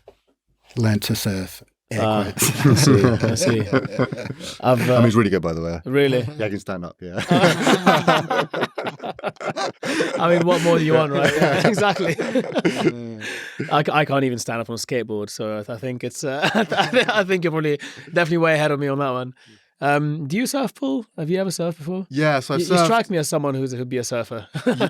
learned to surf. I see. I mean, he's really good, by the way. Really? Yeah, I can stand up, yeah. I mean, what more do you want, right? Yeah, exactly. I can't even stand up on a skateboard, so I think it's. I think you're probably definitely way ahead of me on that one. Do you surf, Paul? Have you ever surfed before? Yeah, so I've surfed. You strike me as someone who'd be a surfer.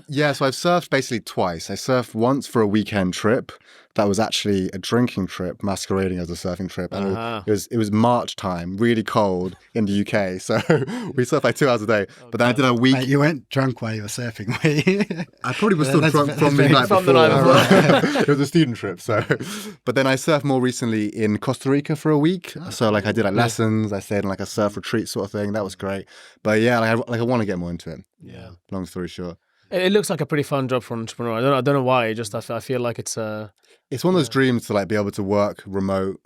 Yeah, so I've surfed basically twice. I surfed once for a weekend trip. That was actually a drinking trip masquerading as a surfing trip. And it was March time, really cold in the UK. So we surfed like 2 hours a day. But then I did a week. Mate, you weren't drunk while you were surfing, were you? I probably was still drunk from the night before. It was a student trip. So, but then I surfed more recently in Costa Rica for a week. So like I did like lessons. I stayed in like a surf retreat sort of thing. That was great. But yeah, I want to get more into it. Yeah. Long story short. It looks like a pretty fun job for an entrepreneur. I don't know why. Just I feel like it's it's one of those dreams to like be able to work remote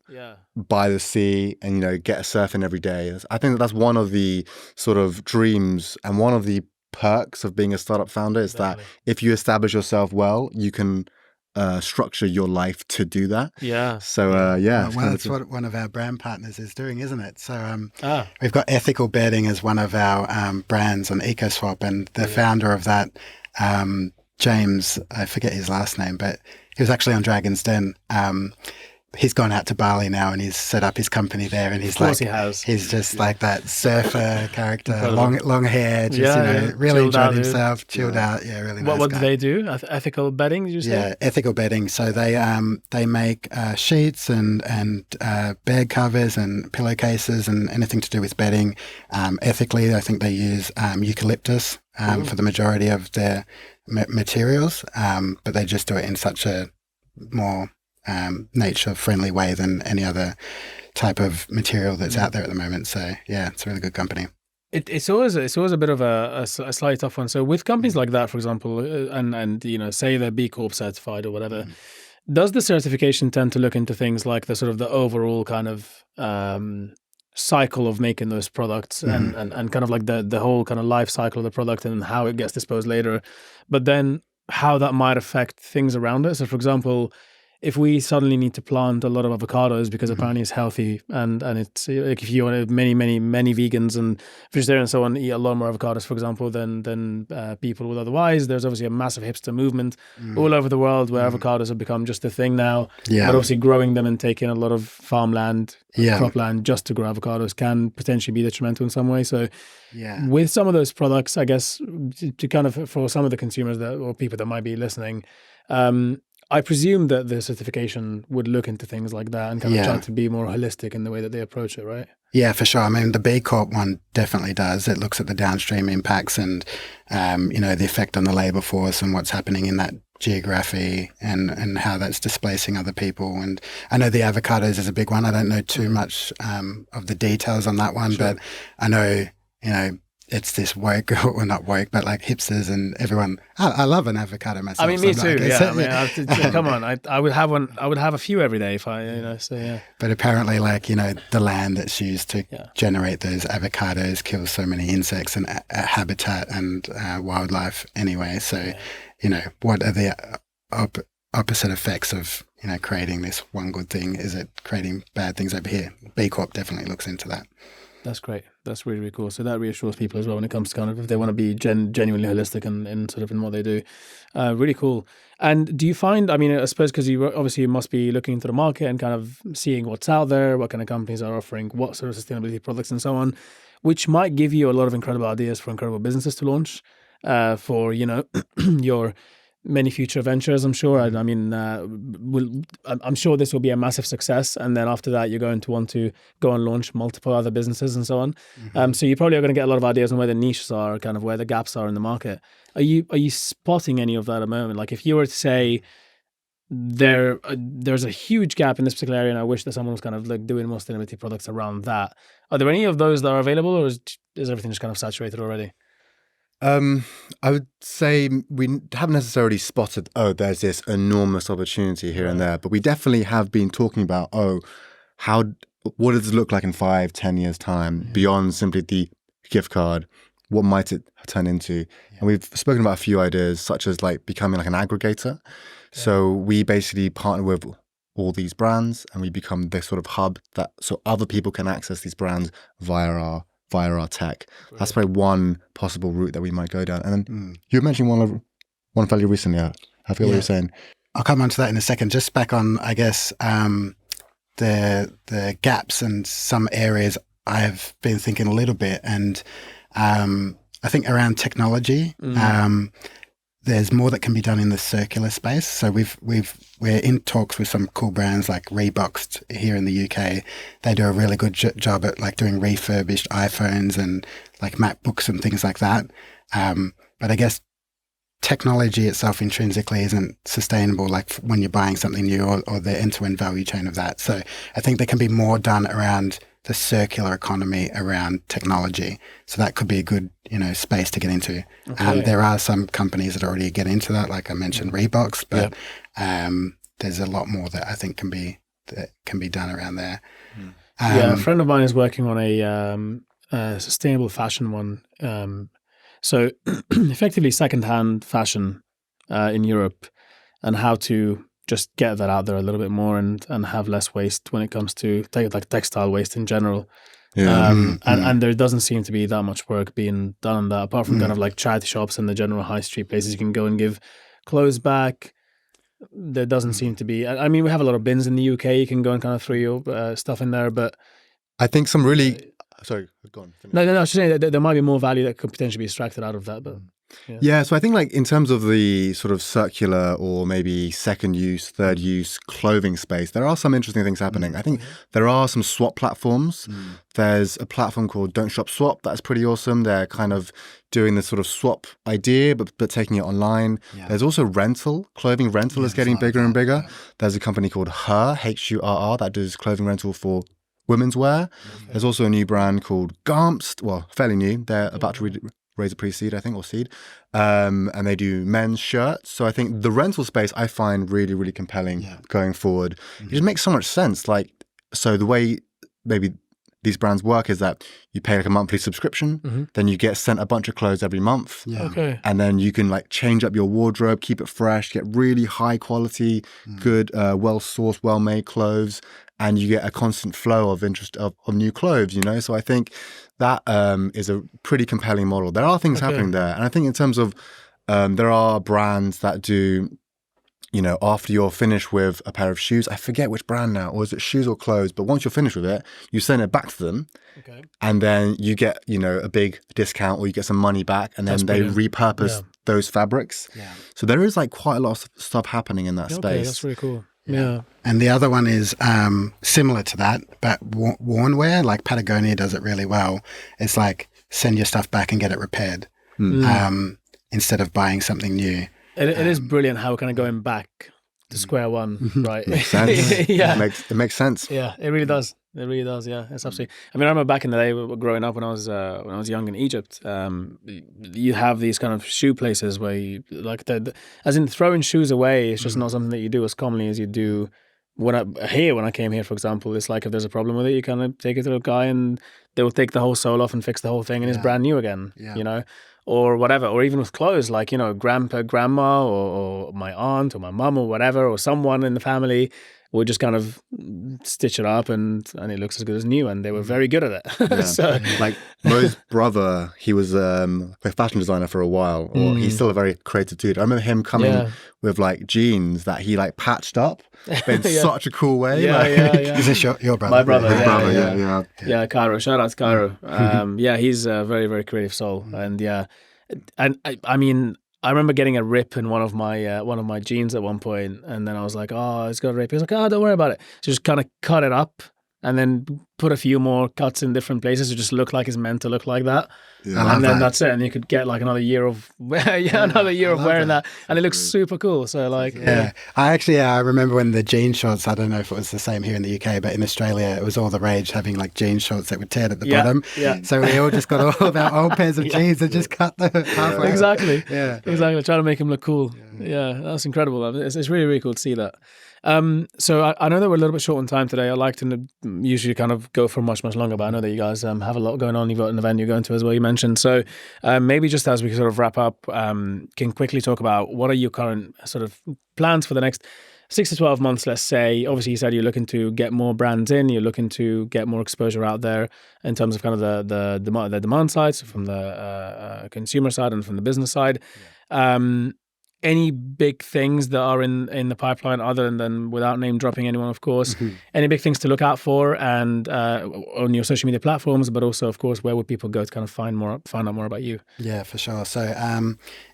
by the sea and get a surfing every day. I think that's one of the sort of dreams and one of the perks of being a startup founder is that if you establish yourself well, you can structure your life to do that. Yeah. So well, that's what one of our brand partners is doing, isn't it? So we've got ethical bedding as one of our brands on EcoSwap, and the founder of that, James, I forget his last name, but he was actually on Dragon's Den. He's gone out to Bali now and he's set up his company there, and he's he's just like that surfer character, long hair, just really enjoyed himself, chilled out. Yeah, really nice. What do they do? Ethical bedding, did you say? Yeah, ethical bedding. So they make sheets and bed covers and pillowcases and anything to do with bedding. Ethically, I think they use eucalyptus for the majority of their materials, but they just do it in such a more nature-friendly way than any other type of material that's out there at the moment. So yeah, it's a really good company. It's always a bit of a slightly tough one. So with companies like that, for example, and say they're B Corp certified or whatever, does the certification tend to look into things like the sort of the overall kind of cycle of making those products and kind of like the whole kind of life cycle of the product and how it gets disposed later, but then how that might affect things around it? So for example, if we suddenly need to plant a lot of avocados because apparently it's healthy and it's like if you want many vegans and vegetarians and so on eat a lot more avocados, for example, than people would otherwise, there's obviously a massive hipster movement all over the world where avocados have become just a thing now. But obviously growing them and taking a lot of farmland, cropland just to grow avocados can potentially be detrimental in some way. So with some of those products, I guess to kind of for some of the consumers or people that might be listening, I presume that the certification would look into things like that and kind of try to be more holistic in the way that they approach it, right? Yeah, for sure. I mean, the B Corp one definitely does. It looks at the downstream impacts and, the effect on the labour force and what's happening in that geography and how that's displacing other people. And I know the avocados is a big one. I don't know too much of the details on that one, but I know, it's this woke, or not woke, but like hipsters and everyone. I love an avocado myself. I mean, me too. Come on, I would have one. I would have a few every day if I, So yeah. But apparently, the land that's used to generate those avocados kills so many insects and habitat and wildlife anyway. So, what are the opposite effects of creating this one good thing? Is it creating bad things over here? B Corp definitely looks into that. That's great. That's really, really cool. So that reassures people as well when it comes to kind of if they want to be genuinely holistic and sort of in what they do. Really cool. And do you find, I mean, I suppose because you must be looking into the market and kind of seeing what's out there, what kind of companies are offering, what sort of sustainability products and so on, which might give you a lot of incredible ideas for incredible businesses to launch for, your many future ventures, I'm sure. I mean, I'm sure this will be a massive success, and then after that, you're going to want to go and launch multiple other businesses and so on. So you probably are going to get a lot of ideas on where the niches are, kind of where the gaps are in the market. Are you spotting any of that at the moment? Like, if you were to say there's a huge gap in this particular area, and I wish that someone was kind of like doing more sustainability products around that. Are there any of those that are available, or is everything just kind of saturated already? I would say we haven't necessarily spotted, there's this enormous opportunity here and there, but we definitely have been talking about, what does it look like in 5-10 years time beyond simply the gift card? What might it turn into? And we've spoken about a few ideas, such as like becoming like an aggregator. So we basically partner with all these brands and we become this sort of hub so other people can access these brands via our tech. Brilliant. That's probably one possible route that we might go down. And then you were mentioning one fairly recently. I forget what you were saying. I'll come on to that in a second. Just back on, I guess, the gaps and some areas I've been thinking a little bit, and I think around technology, there's more that can be done in the circular space. So we're in talks with some cool brands like Reeboxed here in the UK. They do a really good job at like doing refurbished iPhones and like MacBooks and things like that. But I guess technology itself intrinsically isn't sustainable, like when you're buying something new or the end-to-end value chain of that. So I think there can be more done around the circular economy around technology. So that could be a good, space to get into. Okay. There are some companies that already get into that, like I mentioned, Reeboks, but there's a lot more that I think can be done around there. A friend of mine is working on a sustainable fashion one. So effectively secondhand fashion in Europe, and how to just get that out there a little bit more and have less waste when it comes to like textile waste in general. And there doesn't seem to be that much work being done on that, apart from kind of like charity shops and the general high street places you can go and give clothes back. There doesn't seem to be. I mean, we have a lot of bins in the UK. You can go and kind of throw your stuff in there, but I think some really... Sorry, go on. Finish. No, I was just saying that there might be more value that could potentially be extracted out of that, but... Yeah, so I think like in terms of the sort of circular or maybe second use, third use clothing space, there are some interesting things happening. I think there are some swap platforms. There's a platform called Don't Shop Swap. That's pretty awesome. They're kind of doing this sort of swap idea, but taking it online. Yeah. There's also clothing rental is getting bigger and bigger. There's a company called HURR, HURR, that does clothing rental for women's wear. There's also a new brand called Garmst, well, fairly new. They're about to raise a pre-seed, I think, or seed. And they do men's shirts. So I think the rental space I find really, really compelling going forward. It just makes so much sense. Like, so the way maybe these brands work is that you pay like a monthly subscription, then you get sent a bunch of clothes every month. Okay. And then you can like change up your wardrobe, keep it fresh, get really high quality, good, well-sourced, well-made clothes. And you get a constant flow of interest of new clothes, you know? So I think that is a pretty compelling model. There are things happening there. And I think in terms of, there are brands that do, you know, after you're finished with a pair of shoes, I forget which brand now, or is it shoes or clothes? But once you're finished with it, you send it back to them. Okay. And then you get, you know, a big discount or you get some money back and then they repurpose those fabrics. Yeah. So there is like quite a lot of stuff happening in that space. Okay, that's really cool. Yeah. And the other one is similar to that, but worn wear, like Patagonia does it really well. It's like send your stuff back and get it repaired instead of buying something new. It is brilliant how we're kind of going back to square one, right? Makes sense. Yeah. It makes sense. Yeah, it really does. It really does. Yeah, it's absolutely. I mean, I remember back in the day, growing up when I was young in Egypt, you have these kind of shoe places where you like as in throwing shoes away. It's just not something that you do as commonly as you do when I came here, for example. It's like if there's a problem with it, you kind of take it to a guy and they will take the whole sole off and fix the whole thing, and it's brand new again. Yeah. You know. Or whatever, or even with clothes, like, you know, grandpa, grandma, or my aunt, or my mum, or whatever, or someone in the family will just kind of stitch it up and it looks as good as new, and they were very good at it. Yeah. So, like Mo's brother, he was a fashion designer for a while, or he's still a very creative dude. I remember him coming with like jeans that he like patched up in such a cool way. Is this your brother? My brother, yeah. Cairo. Shout out to Cairo. He's a very, very creative soul, and I mean, I remember getting a rip in one of my jeans at one point, and then I was like, "Oh, it's got a rip." He was like, "Oh, don't worry about it." So just kind of cut it up, and then put a few more cuts in different places to just look like it's meant to look like that. Yeah, and then that's it, and you could get like another year of wearing that, and it looks super cool. So like, I remember when the jean shorts. I don't know if it was the same here in the UK, but in Australia, it was all the rage having like jean shorts that were teared at the bottom. Yeah. So we all just got all of our old pairs of jeans and just cut them halfway. Exactly. Exactly. Trying to make them look cool. Yeah, that's incredible. It's really, really cool to see that. So I know that we're a little bit short on time today. I like to usually kind of go for much, much longer, but I know that you guys have a lot going on. You've got an event you're going to as well, you mentioned. So maybe just as we sort of wrap up, can quickly talk about what are your current sort of plans for the next 6 to 12 months, let's say. Obviously, you said you're looking to get more brands in, you're looking to get more exposure out there in terms of kind of the demand side, so from the consumer side and from the business side. Any big things that are in the pipeline other than without name dropping anyone, of course, any big things to look out for and on your social media platforms, but also, of course, where would people go to kind of find out more about you? Yeah, for sure. So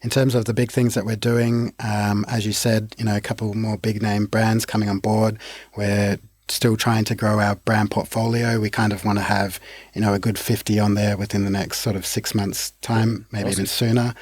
in terms of the big things that we're doing, as you said, you know, a couple more big name brands coming on board. We're still trying to grow our brand portfolio. We kind of want to have, you know, a good 50 on there within the next sort of 6 months time, maybe even sooner.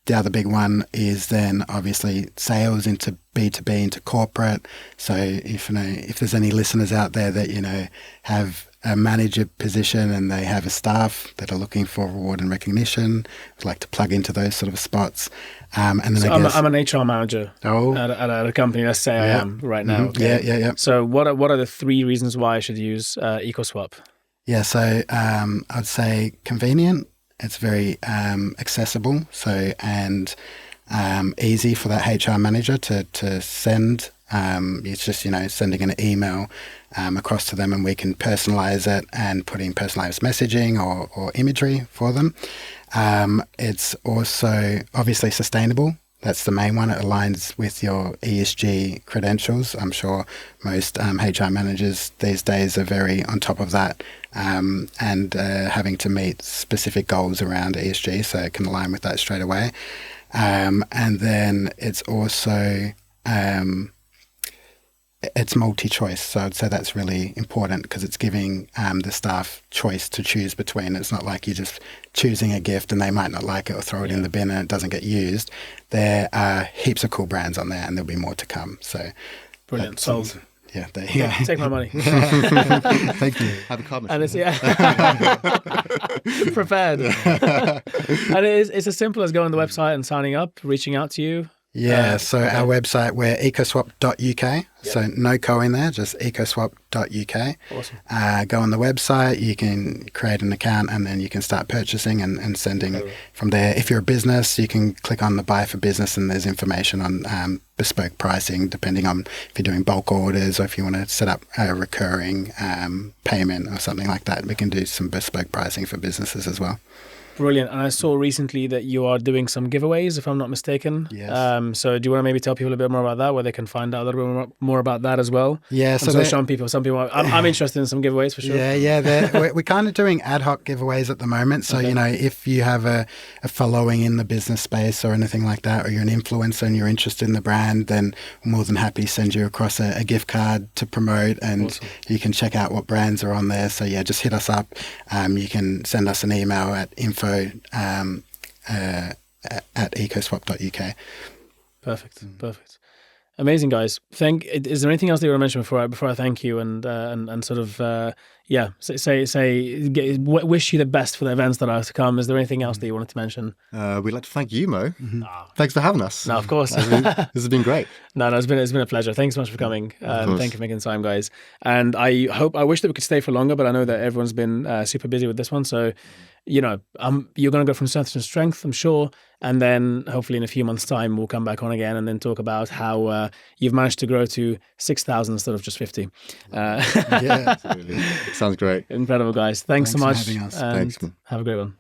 The other big one is then obviously sales into B2B, into corporate. So if there's any listeners out there that, you know, have a manager position and they have a staff that are looking for reward and recognition, I'd like to plug into those sort of spots. And then so I'm an HR manager at a company. Let's say I am right now. Okay? Yeah. So what are the 3 reasons why I should use EcoSwap? Yeah, so I'd say convenient. It's very accessible, and easy for that HR manager to send. It's just, you know, sending an email across to them, and we can personalize it and put in personalized messaging or imagery for them. It's also obviously sustainable. That's the main one. It aligns with your ESG credentials. I'm sure most HR managers these days are very on top of that and having to meet specific goals around ESG, so it can align with that straight away. And then it's also it's multi-choice. So I'd say that's really important because it's giving the staff choice to choose between. It's not like you're just choosing a gift and they might not like it or throw it in the bin and it doesn't get used. There are heaps of cool brands on there and there'll be more to come. So brilliant. Sold. Yeah, there you go. Take my money. Thank you. Have a card And machine. it's prepared. And it's as simple as going to the website and signing up, reaching out to you. Yeah, so our website, we're ecoswap.uk. So no co in there, just ecoswap.uk. Awesome. Go on the website, you can create an account, and then you can start purchasing and sending from there. If you're a business, you can click on the buy for business, and there's information on bespoke pricing, depending on if you're doing bulk orders or if you want to set up a recurring payment or something like that. We can do some bespoke pricing for businesses as well. Brilliant. And I saw recently that you are doing some giveaways, if I'm not mistaken. Yes. So do you want to maybe tell people a bit more about that, where they can find out a little bit more about that as well? Yeah. So some people, I'm interested in some giveaways for sure. Yeah. We're kind of doing ad hoc giveaways at the moment. So, if you have a following in the business space or anything like that, or you're an influencer and you're interested in the brand, then we're more than happy to send you across a gift card to promote, and you can check out what brands are on there. So just hit us up. You can send us an email at info at ecoswap.uk. Perfect. Amazing, guys. Is there anything else that you want to mention before I thank you and sort of wish you the best for the events that are to come? Is there anything else that you wanted to mention? We'd like to thank you, Mo. Thanks for having us. No, of course. This has been great. No, it's been a pleasure. Thanks so much for coming. Thank you for making time, guys. And I wish that we could stay for longer, but I know that everyone's been super busy with this one. So, you're going to go from strength to strength, I'm sure. And then hopefully in a few months' time, we'll come back on again and then talk about how you've managed to grow to 6,000 instead of just 50. Yeah, absolutely. Sounds great. Incredible, guys. Thanks so much. for having us. And Thanks. have a great one.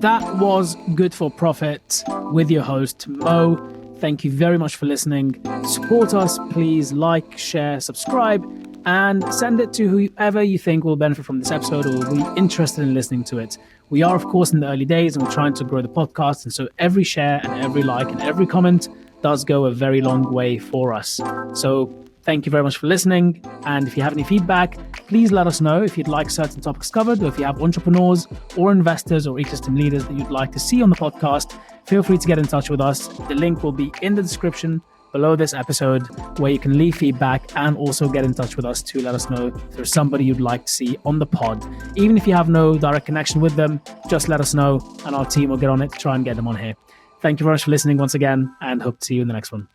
That was Good for Profit with your host, Mo. Thank you very much for listening. Support us, please like, share, subscribe, and send it to whoever you think will benefit from this episode or will be interested in listening to it. We are, of course, in the early days and we're trying to grow the podcast. And so every share and every like and every comment does go a very long way for us. So thank you very much for listening. And if you have any feedback, please let us know if you'd like certain topics covered, or if you have entrepreneurs or investors or ecosystem leaders that you'd like to see on the podcast, feel free to get in touch with us. The link will be in the description below this episode, where you can leave feedback and also get in touch with us to let us know if there's somebody you'd like to see on the pod. Even if you have no direct connection with them, just let us know and our team will get on it to try and get them on here. Thank you very much for listening once again, and hope to see you in the next one.